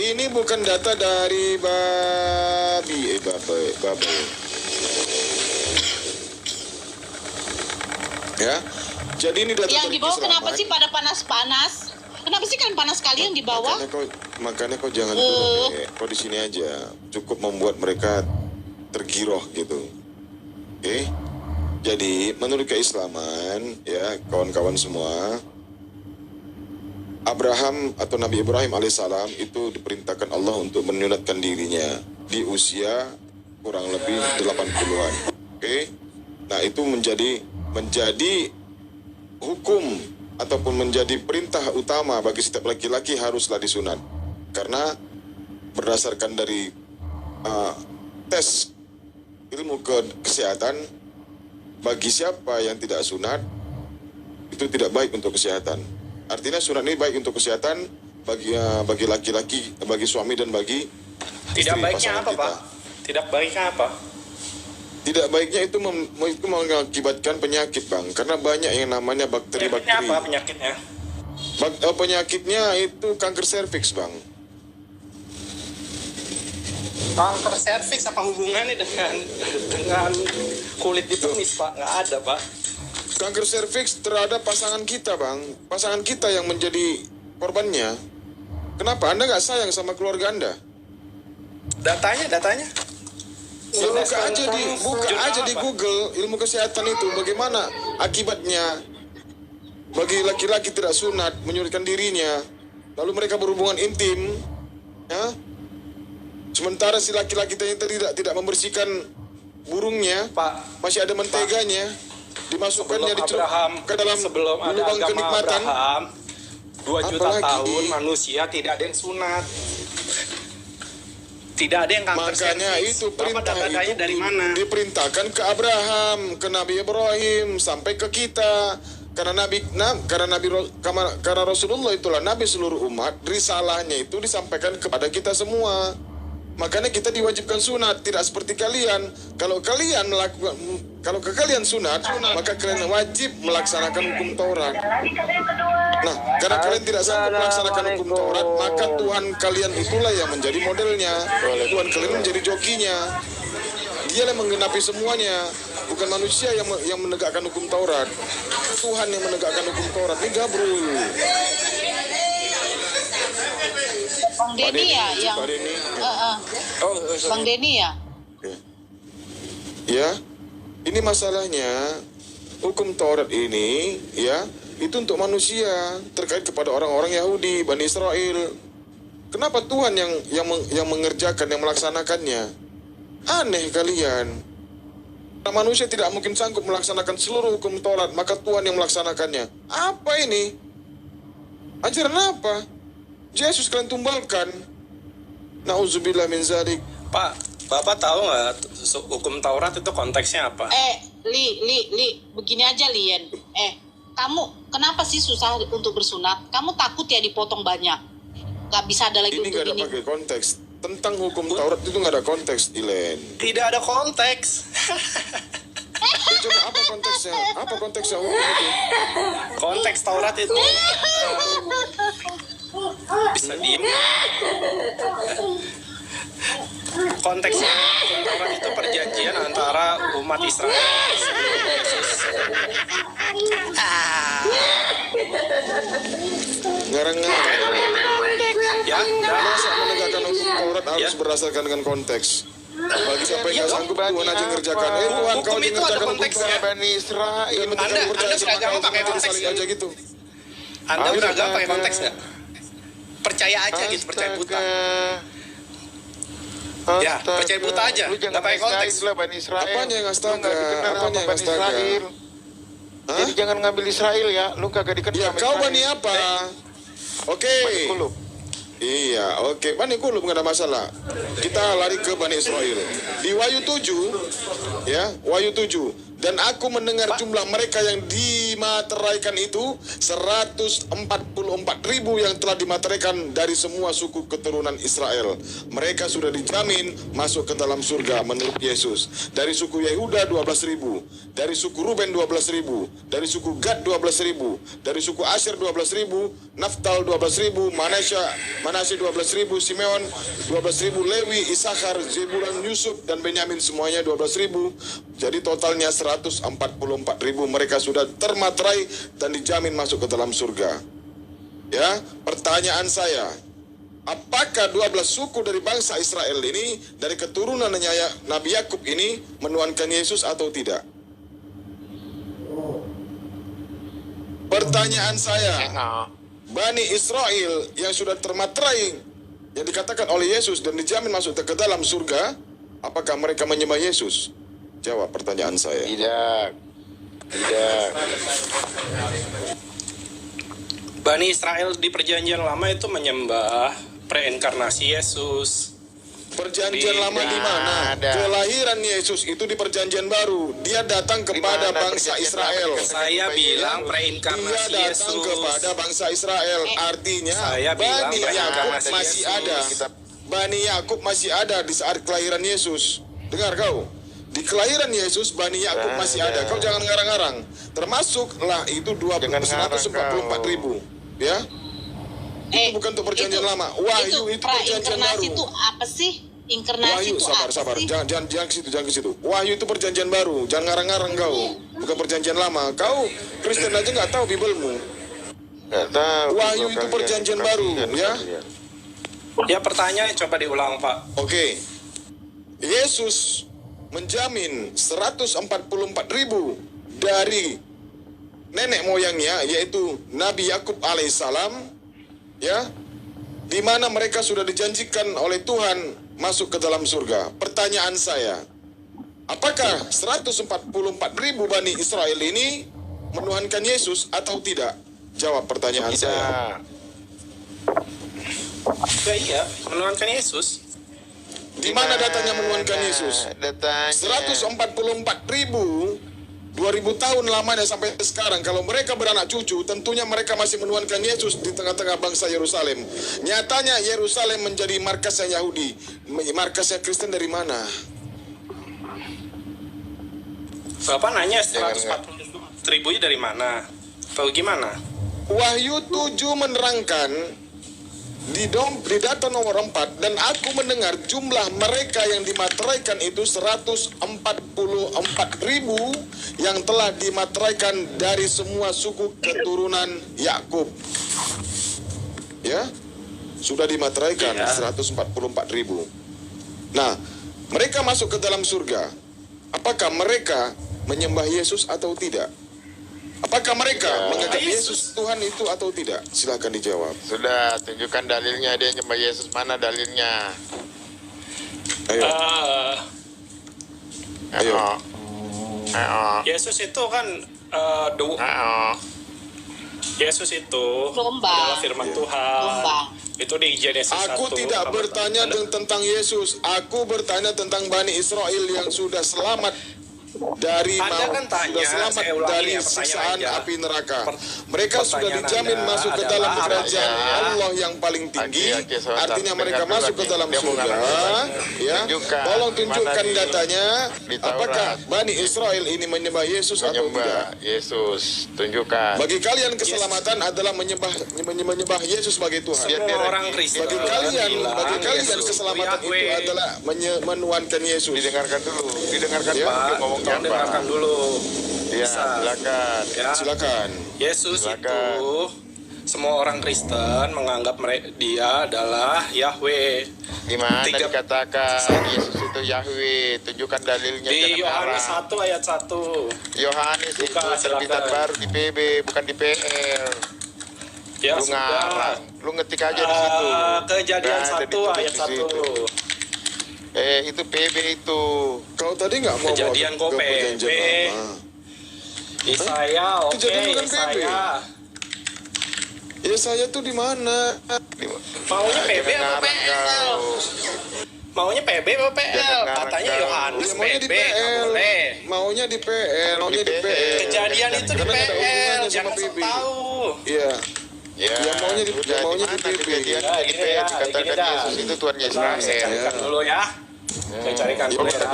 Ini bukan data dari babi. Ya, jadi ini data Yang dari di bawah Islam. kenapa sih pada panas-panas? Kenapa sih kan panas sekali yang di bawah? Makanya kau jangan turun, kau di sini aja. Cukup membuat mereka tergiroh gitu. Oke? Jadi menurut keislaman, ya kawan-kawan semua, Abraham atau Nabi Ibrahim alaihissalam itu diperintahkan Allah untuk menyunatkan dirinya di usia kurang lebih 80-an. Oke? Nah itu menjadi hukum ataupun menjadi perintah utama bagi setiap laki-laki haruslah disunat. Karena berdasarkan dari tes ilmu kesehatan, bagi siapa yang tidak sunat itu tidak baik untuk kesehatan. Artinya sunat ini baik untuk kesehatan bagi laki-laki, bagi suami dan bagi tidak baiknya apa, Pak? Tidak baiknya apa? Tidak baiknya itu mengakibatkan penyakit, Bang. Karena banyak yang namanya bakteri-bakteri. Apa penyakitnya? Penyakitnya itu kanker serviks, Bang. Kanker serviks apa hubungannya dengan kulit di penis, Pak? Nggak ada, Pak. Kanker serviks terhadap pasangan kita, Bang. Pasangan kita yang menjadi korbannya. Kenapa? Anda nggak sayang sama keluarga Anda? Datanya. Ya, buka aja di Google ilmu kesehatan itu bagaimana akibatnya bagi laki-laki tidak sunat menyunatkan dirinya, lalu mereka berhubungan intim, ya. Sementara si laki-laki tidak membersihkan burungnya, Pak, masih ada menteganya, dimasukkannya ke dalam sebelum ada lubang agama kenikmatan. Abraham, 2 juta Apalagi? tahun manusia tidak ada yang sunat. Tidak ada yang kanker Makanya serviks. itu perintah itu dari mana? diperintahkan ke Abraham, ke Nabi Ibrahim, sampai ke kita. Karena Rasulullah itulah Nabi seluruh umat, risalahnya itu disampaikan kepada kita semua. Makanya kita diwajibkan sunat, tidak seperti kalian. Kalau kalian sunat, maka kalian wajib melaksanakan hukum Taurat. Nah, karena kalian tidak sanggup melaksanakan hukum Taurat, maka Tuhan kalian itulah yang menjadi modelnya. Tuhan kalian menjadi jokinya. Dia yang menggenapi semuanya, bukan manusia yang menegakkan hukum Taurat. Tuhan yang menegakkan hukum Taurat. Ini gabrul. Bang Denny ya yang Bang Denny ya. Ya, ini masalahnya hukum Taurat ini ya itu untuk manusia terkait kepada orang-orang Yahudi, Bani Israel. Kenapa Tuhan yang mengerjakan, yang melaksanakannya? Aneh kalian. Karena manusia tidak mungkin sanggup melaksanakan seluruh hukum Taurat, maka Tuhan yang melaksanakannya. Apa ini? Ajaran apa? Yesus kalian tumbalkan. Nauzubillah min zalik. Pak, Bapak tahu nggak hukum Taurat itu konteksnya apa? Li, begini aja Lien. Kamu kenapa sih susah untuk bersunat? Kamu takut ya dipotong banyak? Gak bisa ada lagi Ini untuk gak ada ini. pakai konteks. Tentang hukum Taurat itu gak ada konteks, Ilen. Tidak ada konteks. Coba apa konteksnya? Apa konteksnya hukum itu? Konteks Taurat itu bisa diem. Konteksnya Taurat itu perjanjian antara umat Israel. Ngarang-ngarang. Ya, masa menegakkan hukum Taurat harus berdasarkan dengan konteks. Bagi siapa yang sanggup Tuhan aja ngerjakan. Tuhan kau ngerjakan hukum Taurat Bani Israel. Anda beragama pakai konteks aja gitu. Anda beragama pakai konteks nggak? Percaya aja gitu, percaya buta. Ya, percaya buta aja, nggak pakai konteks. Apanya yang astaga? Apanya yang astaga? Jadi jangan ngambil Israel ya, lu kagak dikenal. Ya kau Bani apa? Oke. Iya, oke. Bani Kulub nggak ada masalah. Kita lari ke Bani Israel. Di Wahyu 7, ya, Wahyu 7. Dan aku mendengar jumlah mereka yang dimateraikan itu 144.000 yang telah dimateraikan dari semua suku keturunan Israel. Mereka sudah dijamin masuk ke dalam surga menurut Yesus. Dari suku Yehuda 12.000, dari suku Ruben 12.000, dari suku Gad 12.000, dari suku Asher 12.000, Naftal 12.000, Manasye 12.000, Simeon 12.000, Lewi, Isakar, Zebulun, Yusuf, dan Benyamin semuanya 12.000. Jadi totalnya 144.000 mereka sudah termaterai dan dijamin masuk ke dalam surga. Ya, pertanyaan saya, apakah 12 suku dari bangsa Israel ini, dari keturunan Nabi Yakub ini menuhankan Yesus atau tidak? Pertanyaan saya, Bani Israel yang sudah termaterai, yang dikatakan oleh Yesus dan dijamin masuk ke dalam surga, apakah mereka menyembah Yesus? Jawab pertanyaan saya. Tidak. Bani Israel di perjanjian lama itu menyembah reinkarnasi Yesus. Perjanjian lama di mana? Kelahiran Yesus itu di perjanjian baru. Dia datang kepada bangsa Israel. Saya bilang reinkarnasi Dia Yesus. datang kepada bangsa Israel. Artinya Bani Yakub masih ada. Bani Yakub masih ada di saat kelahiran Yesus. Dengar kau. Di kelahiran Yesus, Bani Yakub masih ada. Kau jangan ngarang-ngarang. Termasuklah itu 144.000, ya. Itu bukan untuk perjanjian lama. Wahyu itu perjanjian baru. Itu apa sih? Inkarnasi Wahyu, itu sabar. Jangan ke situ. Wahyu itu perjanjian baru. Jangan ngarang-ngarang kau. Bukan perjanjian lama. Kau Kristen aja nggak tahu Bibelmu. Nggak tahu. Wahyu itu perjanjian baru, ya. Ya, pertanyaan coba diulang, Pak. Oke. Yesus menjamin 144.000 dari nenek moyangnya, yaitu Nabi Yakub alaihissalam, ya, di mana mereka sudah dijanjikan oleh Tuhan masuk ke dalam surga. Pertanyaan saya, apakah 144.000 Bani Israel ini menuhankan Yesus atau tidak? Jawab pertanyaan saya. Ya, iya, menuhankan Yesus. Di mana datanya menuhankan Yesus? 144.000, 2000 tahun lamanya sampai sekarang. Kalau mereka beranak cucu, tentunya mereka masih menuhankan Yesus di tengah-tengah bangsa Yerusalem. Nyatanya Yerusalem menjadi markasnya Yahudi. Markasnya Kristen dari mana? Bapak nanya 140.000 dari mana? Atau gimana? Wahyu 7 menerangkan di data nomor 4, dan aku mendengar jumlah mereka yang dimateraikan itu 144.000 yang telah dimateraikan dari semua suku keturunan Yakub. Ya, sudah dimateraikan 144.000. Nah, mereka masuk ke dalam surga. Apakah mereka menyembah Yesus atau tidak? Apakah mereka menganggap Yesus Tuhan itu atau tidak? Silakan dijawab. Sudah, tunjukkan dalilnya dia nyembah Yesus. Mana dalilnya? Ayo. Yesus itu kan Yesus itu adalah firman Tuhan. Itu di Genesis 1. Aku tidak bertanya tentang Yesus. Aku bertanya tentang Bani Israel yang sudah selamat dari siksaan api neraka. Mereka sudah dijamin masuk ke dalam kerajaan Allah yang paling tinggi. Artinya mereka masuk ke dalam surga. Ya, tolong tunjukkan datanya. Apakah Bani Israel ini menyembah Yesus atau tidak? Yesus, tunjukkan. Bagi kalian keselamatan adalah menyembah Yesus sebagai Tuhan. Bagi kalian keselamatan itu adalah menuhankan Yesus. Didengarkan dulu. Ya. Ngomong dengarkan dulu. Ya, silakan. Ya. Silakan. Yesus itu semua orang Kristen menganggap dia adalah Yahweh. Di mana dikatakan Yesus itu Yahweh? Tunjukkan dalilnya. Di Yohanes 1 ayat 1. Yohanes itu terbitan baru di PB, bukan di PL. Ya, lu ngarang. Lu ngetik aja di situ. Kejadian 1 ayat 1. Itu PB itu. Kau tadi nggak mau kejadian kok PB. Isaya, oke, Isaya. Ya saya tuh di mana? Maunya PB apa PL? Maunya PB apa PL? Katanya Yohanes maunya di PB, nggak PL. boleh. Maunya di PL, maunya di PL. Kejadian itu di Karena nggak ada PL, hubungannya jangan sama sok PB. tahu. Iya. Ya, maunya di PB. Kejadian di PL dikatakan Yesus itu Tuhannya Israel. Saya carikan dulu ya. Saya carikan dulu ya.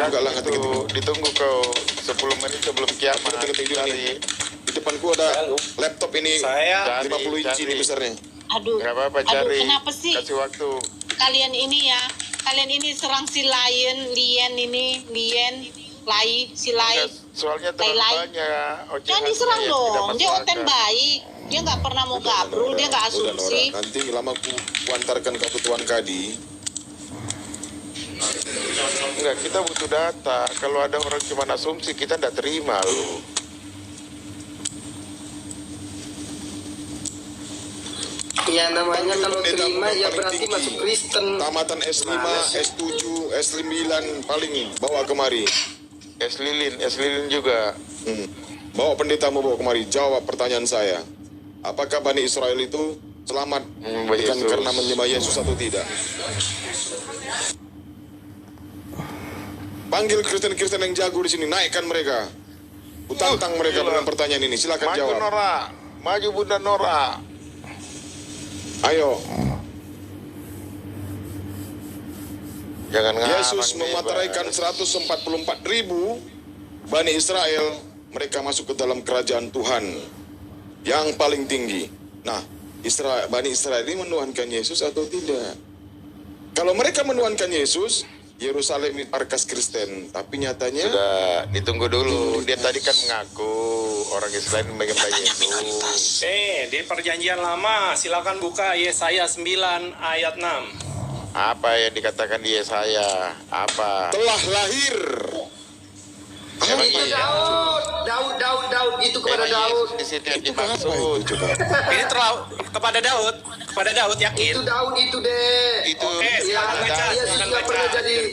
Ditunggu kau 10 menit sebelum kiamat. Cari. Di depanku ada laptop ini 50 inci ini besarnya. Aduh, Nggak apa-apa, aduh, cari. kenapa sih? Kasih waktu. Kalian ini ya, kalian ini serang si Lien, si Lai. Soalnya terlalu banyak. Jangan diserang dong, dia oten baik. Dia nggak pernah mau gabrul, dia nggak asumsi. Nanti lama ku antarkan ke Tuan Kadi. Enggak, kita butuh data. Kalau ada orang cuma asumsi, kita tidak terima loh. Ya namanya kalau terima ya berarti masuk Kristen. Tamatan S5, S7, S9 paling bawa kemari. S lilin juga. Bawa pendetamu bawa kemari. Jawab pertanyaan saya. Apakah Bani Israel itu selamat bukan karena menyembah Yesus atau tidak? Panggil Kristen-Kristen yang jago di sini, naikkan mereka. Tantang mereka dengan pertanyaan ini. Silakan Maju jawab. Nora, maju Bunda Nora. Ayo. Jangan Yesus memateraikan 144.000 Bani Israel, mereka masuk ke dalam kerajaan Tuhan yang paling tinggi. Nah, Bani Israel ini menuhankan Yesus atau tidak? Kalau mereka menuhankan Yesus, Yerusalem markas Kristen, tapi nyatanya sudah ditunggu dulu. Dia tadi kan mengaku orang Israel menyembah Yesus. Di perjanjian lama silakan buka Yesaya 9 ayat 6. Apa yang dikatakan di Yesaya? Apa? Telah lahir. Itu Daud itu kepada Daud. Di situ yang dimaksud. Ini terlalu kepada Daud yakin? Itu Daud itu deh. Itu. Oke, silakan baca. Dia sudah pernah jadi.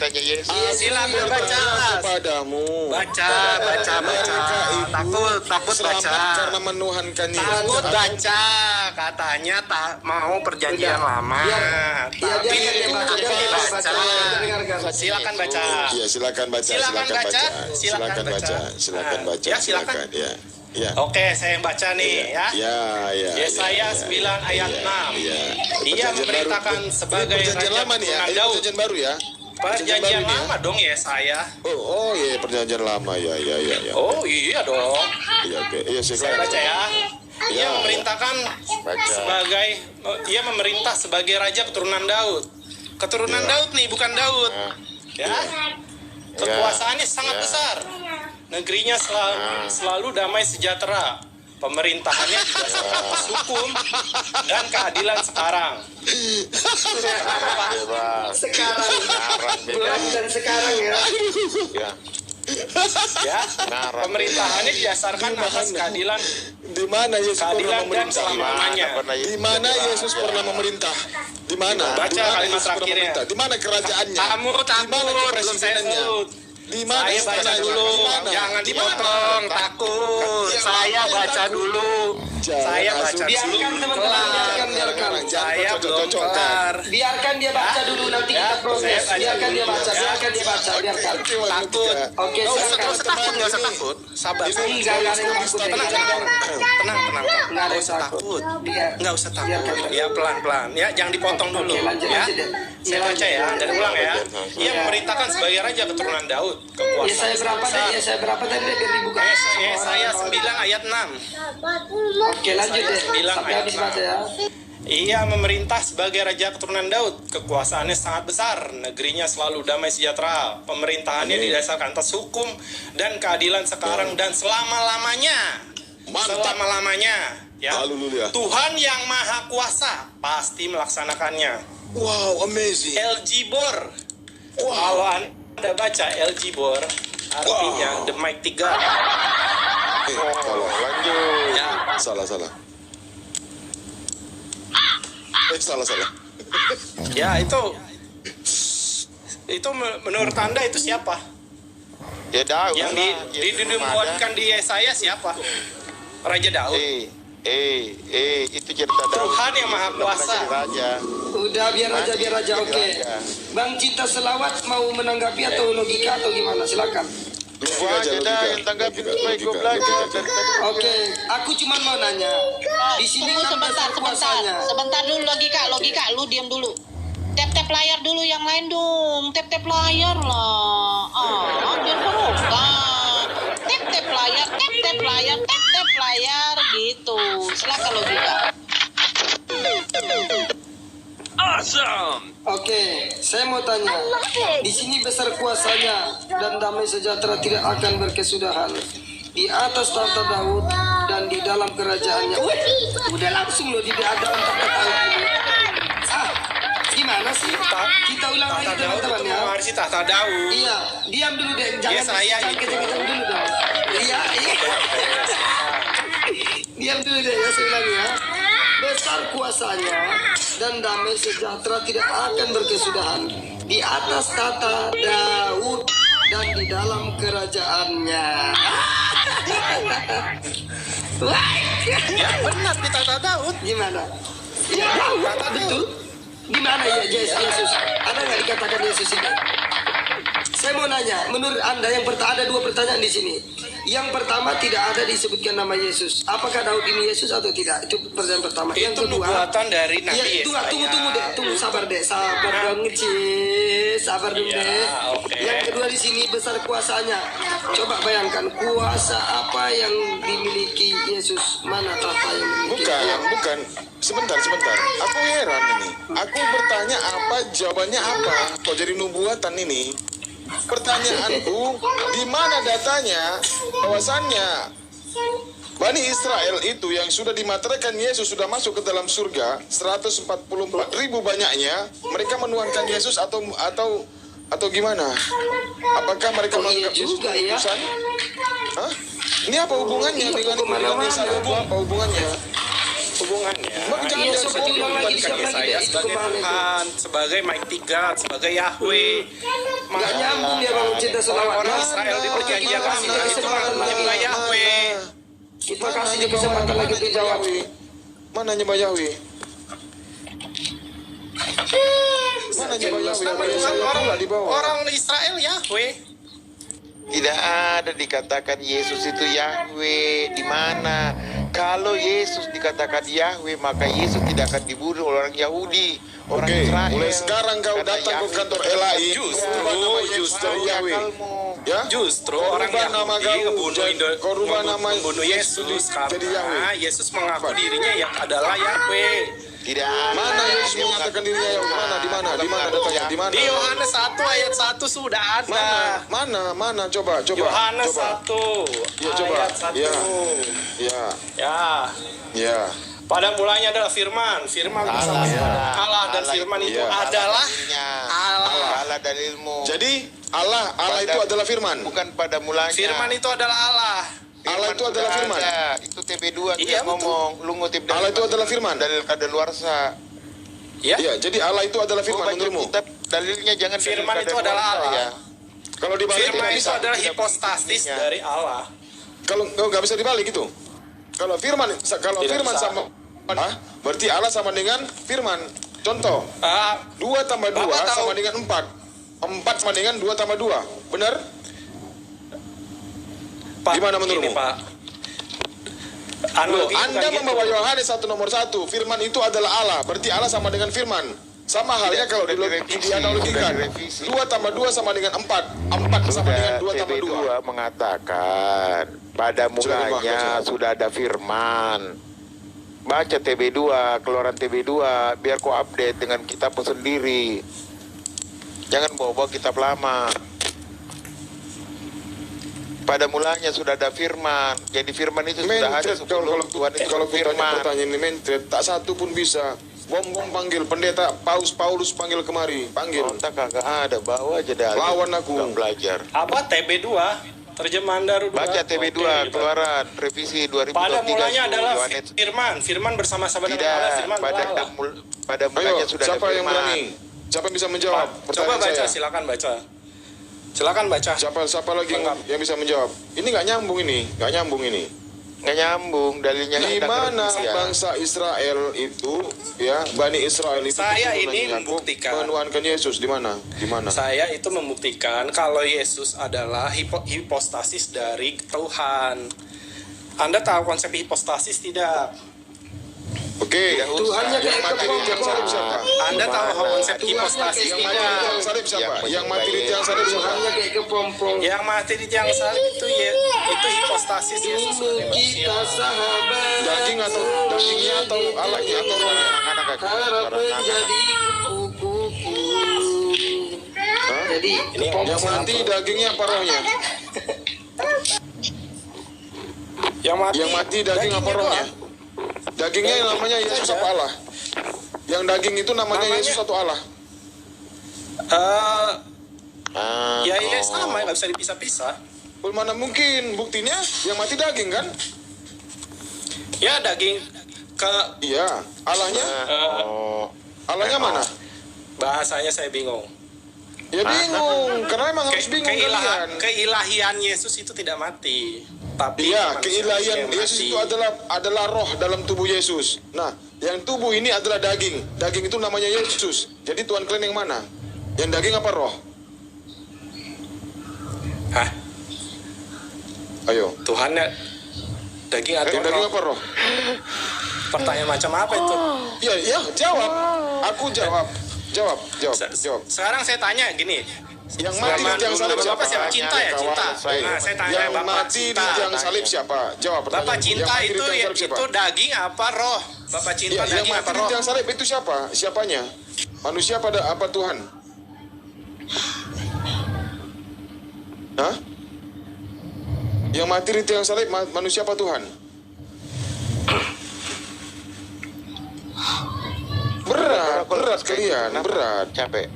Silakan baca. Kepadamu. Baca. Takut baca. Karena menuhankan Yesus. Takut baca. Katanya tak mau perjanjian lama. Tapi baca. Silakan baca. Iya, silakan baca. Silakan baca. Ya. Oke, saya yang baca nih ya. Yesaya 9 ayat 6. Dia memerintahkan sebagai perjanjian lama nih ya. Perjanjian baru ya. Perjanjian lama dong Yesaya. Oh iya, perjanjian lama ya. Oh iya dong. Iya, oke. Iya, saya baca ya. Ia memerintahkan ia memerintah sebagai raja keturunan Daud. Keturunan Daud nih, bukan Daud. Ya. Kekuasaannya sangat besar. Negerinya selalu damai sejahtera. Pemerintahannya berdasarkan atas hukum dan keadilan sekarang. Sekarang ya. Pemerintahannya didasarkan atas keadilan. Di mana Yesus pernah memerintah? Di mana Yesus pernah memerintah? Di mana? Baca kalimat terakhirnya. Di mana kerajaannya? Kamu takut belum saya sebut. Di mana? Saya baca dulu. Jangan dipotong. Takut. Saya baca dulu. Saya baca dulu. Biarkan. Saya belum kelar. Biarkan dia baca dulu, nanti kita proses. Biarkan dia baca. Takut. Oke, Nggak usah takut. Sabar. Tenang. Nggak usah takut. Nggak usah takut. Ya pelan-pelan. Ya jangan dipotong dulu. Ya. Saya baca ya. Dari ulang ya. Ia memerintahkan sebagai raja keturunan Daud. Yesaya berapa tadi biar dibuka? Yesaya 9 ayat 6. Oke, lanjut deh. Sampai habis baca ya. Ia memerintah sebagai raja keturunan Daud. Kekuasaannya sangat besar. Negerinya selalu damai sejahtera. Pemerintahannya didasarkan atas hukum dan keadilan sekarang dan selama-lamanya. Selama-lamanya. Ya. Tuhan yang Maha Kuasa pasti melaksanakannya. Wow, amazing. El Gibor. Kalau Anda baca El Gibor, artinya The Mighty God. Lanjut. Ya. Salah. Salah. Ya, itu menurut Anda itu siapa? Ya Daud. Yang dinubuatkan di Yesaya siapa? Raja Daud. Itu cerita Daud. Tuhan yang Maha Kuasa. Raja. Udah biar raja. Oke. Bang Cinta Selawat mau menanggapi atau logika atau gimana? Silakan. Gua aja dah yang tanggapin supaya gue belajar dari tadi. Oke, aku cuma mau nanya. Di sini kan sebentar dulu logika, lu diam dulu. Tap layar dulu yang lain dong. Tap layar lah. Biar berubah. Tap layar gitu. Silakan logika. Awesome. Oke, saya mau tanya. Di sini besar kuasanya dan damai sejahtera tidak akan berkesudahan. Di atas tahta Daud dan di dalam kerajaannya. Udah langsung loh di hadapan tahta Daud ini. Gimana sih? Kita ulang lagi teman-teman ya. Maharishi tahta Daud. Iya, diam dulu deh. Jangan kejang-kejang dulu dong. Iya. Diam dulu deh ya, saya ulangi ya. Besar kuasanya dan damai sejahtera tidak akan berkesudahan di atas tahta Daud dan di dalam kerajaannya. Ya benar di tahta Daud. Gimana? Ya betul. Gimana ya Yesus? Ada nggak dikatakan Yesus ini? Saya mau nanya, menurut Anda ada dua pertanyaan di sini. Yang pertama, tidak ada disebutkan nama Yesus. Apakah Daud ini Yesus atau tidak? Itu pertanyaan pertama. Yang Itu kedua, nubuatan dari Nabi Yesaya. Tunggu sabar deh, sabar dong deh. Okay. Yang kedua di sini besar kuasanya. Coba bayangkan kuasa apa yang dimiliki Yesus? Mana tahta yang dimiliki? Bukan. Sebentar. Aku heran ini. Aku bertanya apa, jawabannya apa? Kok jadi nubuatan ini? Pertanyaanku, di mana datanya bahwasannya Bani Israel itu yang sudah dimateraikan Yesus sudah masuk ke dalam surga 144.000 banyaknya, mereka menuhankan Yesus atau gimana? Apakah mereka menganggap Yesus utusan? Hah? Ini apa hubungannya dengan Yesaya? Apa hubungannya? Iya, seperti Yesaya sebagai Tuhan, sebagai Mighty God, sebagai Yahweh. Nggak nyambung ya Bang Cinta Selawat. Orang Israel di perjanjian lama itu menyembah Yahweh. Kita kasih dia kesempatan lagi untuk jawab. Mana nyembah Yahweh? Mana nyembah Yahweh? Orang Israel Yahweh. Tidak ada dikatakan Yesus itu Yahweh. Di mana? Kalau Yesus dikatakan Yahweh, maka Yesus tidak akan dibunuh oleh orang Yahudi, orang Israel. Mulai sekarang kau datang ke kantor LAI, Justru orang Yahudi membunuh Yesus karena Yesus mengaku dirinya yang adalah Yahweh. Tidak. Mana Yesus mengatakan dirinya Yahweh? Di mana datanya? Di mana? Di Yohanes 1 ayat 1 sudah ada. Mana? Coba. Yohanes 1. Ya, coba. Ya. Pada mulanya adalah firman bersama Allah dan firman itu adalah Allah dan ilmu. Jadi Allah itu adalah firman. Bukan pada mulanya. Firman itu adalah Allah. Allah itu adalah firman. Itu TB2 dia ngomong. Lu ngutip dari Allah itu adalah firman. Dalil kadaluarsa. Iya, jadi Allah itu adalah firman menurutmu. Dalilnya jangan firman itu adalah Allah. Ya. Kalau dibalik firman itu adalah hipostasis dari Allah. Kalau nggak bisa dibalik itu. Kalau firman sama berarti Allah sama dengan firman. Contoh, 2 tambah 2 sama dengan 4. 4 sama dengan 2 tambah 2. Benar? Pak, gimana menurutmu? Pak. Anda membawa Yohanes 1:1. Firman itu adalah Allah. Berarti Allah sama dengan firman. Sama halnya kalau dianalogikan. 2 tambah 2 sama dengan 4. 4 sama dengan 2 tambah 2. Mengatakan pada mulanya sudah ada firman. Baca TB2, keluaran TB2, biar kau update dengan kitabmu sendiri. Jangan bawa-bawa kitab lama. Pada mulanya sudah ada firman. Jadi firman itu sudah ada sebelum Tuhan itu kalau firman. Pertanyaan ini mentret, tak satu pun bisa. Bom panggil pendeta Paulus panggil kemari, panggil. Tak kagak ada, bawa aja dah. Lawan aku belajar. Apa TB2? Terjemahan Daru 2. Baca TB2 keluaran revisi 2023. Pada mulanya adalah firman bersama-sama dengan Allah, firman pada mulanya sudah ada firman. Siapa yang berani? Siapa yang bisa menjawab? Coba baca, silakan baca. Siapa lagi yang bisa menjawab? Ini nggak nyambung ini. Nggak nyambung dalilnya. Di mana bangsa Israel itu, ya, Bani Israel itu Saya keturunan ini Yakub membuktikan. menuhankan Yesus di mana? Di mana? Saya itu membuktikan kalau Yesus adalah hipostasis dari Tuhan. Anda tahu konsep hipostasis tidak? Oke, Tuhannya yang kayak mati di tiang salib siapa? Anda tahu konsep hipostasis Yang mati di tidak? tiang salib siapa? Yang mati di tiang salib siapa? Tuhannya kayak kepompong. Yang mati di tiang salib itu itu hipostasis Yesus sebagai manusia. Kita sahabat. Dagingnya atau Allahnya atau rohnya? Harap menjadi kupu-kupu. Hah? Jadi Yang mati dagingnya apa rohnya? Yang mati daging apa rohnya? Dagingnya yang namanya Yesus apa Allah? Yang daging itu namanya Yesus atau Allah? Ya sama, nggak bisa dipisah-pisah. Mana mungkin, buktinya yang mati daging kan? Ya daging ke. Iya, Allahnya? Allahnya mana? Bahasanya saya bingung. Ya bingung, karena emang harus bingung kalian. Keilahian Yesus itu tidak mati. Tapi iya, keilahian Yesus itu adalah roh dalam tubuh Yesus. Nah, yang tubuh ini adalah daging. Daging itu namanya Yesus. Jadi Tuhan kalian yang mana? Yang daging apa roh? Hah? Ayo. Tuhannya daging atau yang daging apa roh? Pertanyaan macam apa itu? Ya, jawab. Aku jawab. Jawab. Sekarang saya tanya gini. Yang mati di tiang salib siapa? Cinta ya, cinta. Nah, saya tanya yang Bapak mati cinta. di tiang salib siapa? Jawab. Bapak cinta itu itu daging apa roh? Bapak cinta yang daging mati apa di roh? tiang salib itu siapa? Siapanya? Manusia pada apa Tuhan? Hah? Yang mati di tiang salib manusia apa Tuhan? Berat kalian, berat. Capek.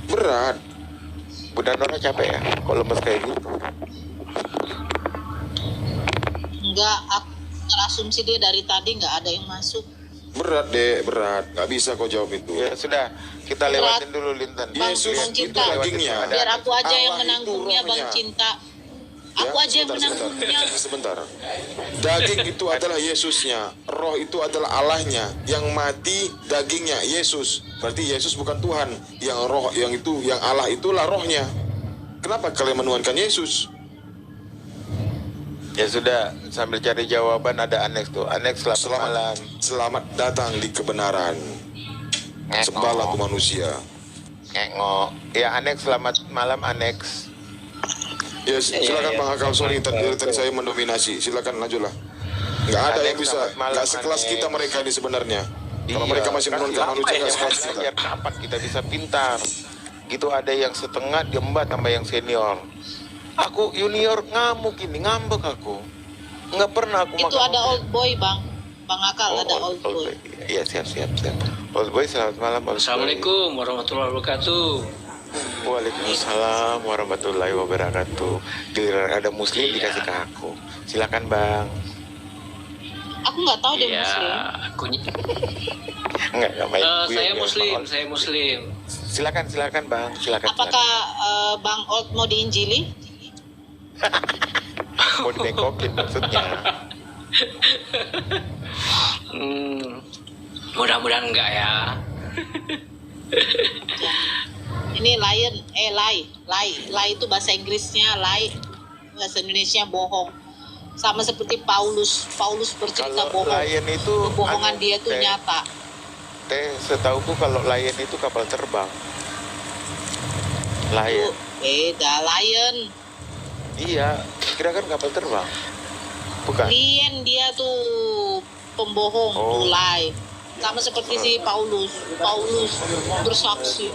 Berat. Bunda Nora capek ya? Kok lemes kayak gitu? Enggak, aku terasumsi dia dari tadi nggak ada yang masuk. Berat deh, berat. Nggak bisa kau jawab itu. Ya sudah, kita lewatin dulu Lintan. Yesus itu dagingnya. Biar aku aja yang Allah itu menanggungnya, Bang rohnya. Cinta. Aku aja yang menanggungnya. Sebentar. Daging itu adalah Yesusnya, roh itu adalah Allahnya. Yang mati dagingnya Yesus. Berarti Yesus bukan Tuhan. Yang roh, yang Allah itulah rohnya. Kenapa kalian menuhankan Yesus? Ya sudah, sambil cari jawaban ada aneks tuh. Aneks selamat malam. Selamat datang di kebenaran. Sembahlah tuh manusia. Ngengok. Ya aneks selamat malam aneks. Ya silakan Bang Akal, sorry tadi saya mendominasi. Silakan lanjutlah. Nggak ada yang bisa, nggak sekelas kita mereka ini sebenarnya. Kalau mereka masih menurunkan manusia nggak sekelas kita. Kapan kita bisa pintar? Gitu ada yang setengah diembat sama yang senior. Aku junior ngamuk ini, ngambek aku. Nggak pernah aku Itu makan. ada old boy, Bang. Bang Akal ada old boy. Iya siap. Old boy selamat malam. Assalamualaikum warahmatullahi wabarakatuh. Waalaikumsalam warahmatullahi wabarakatuh. Giliran ada muslim dikasih ke aku. Silakan Bang. Aku nggak tahu dia muslim. Aku Enggak baik. saya muslim. Silakan Bang. Silakan. Apakah Bang Old mau diinjili? Mau dibekokin maksudnya. Mudah-mudahan enggak ya. Ini lion, lie itu bahasa Inggrisnya lie, bahasa Indonesia bohong. Sama seperti Paulus bercerita Kalau bohong. lion itu Kebohongan dia tuh nyata. Setauku kalau lion itu kapal terbang. Lion. Beda, lion. Iya, kira kan kapal terbang. Bukan. Lion dia tuh pembohong, tuh lie. Sama seperti si Paulus bersaksi.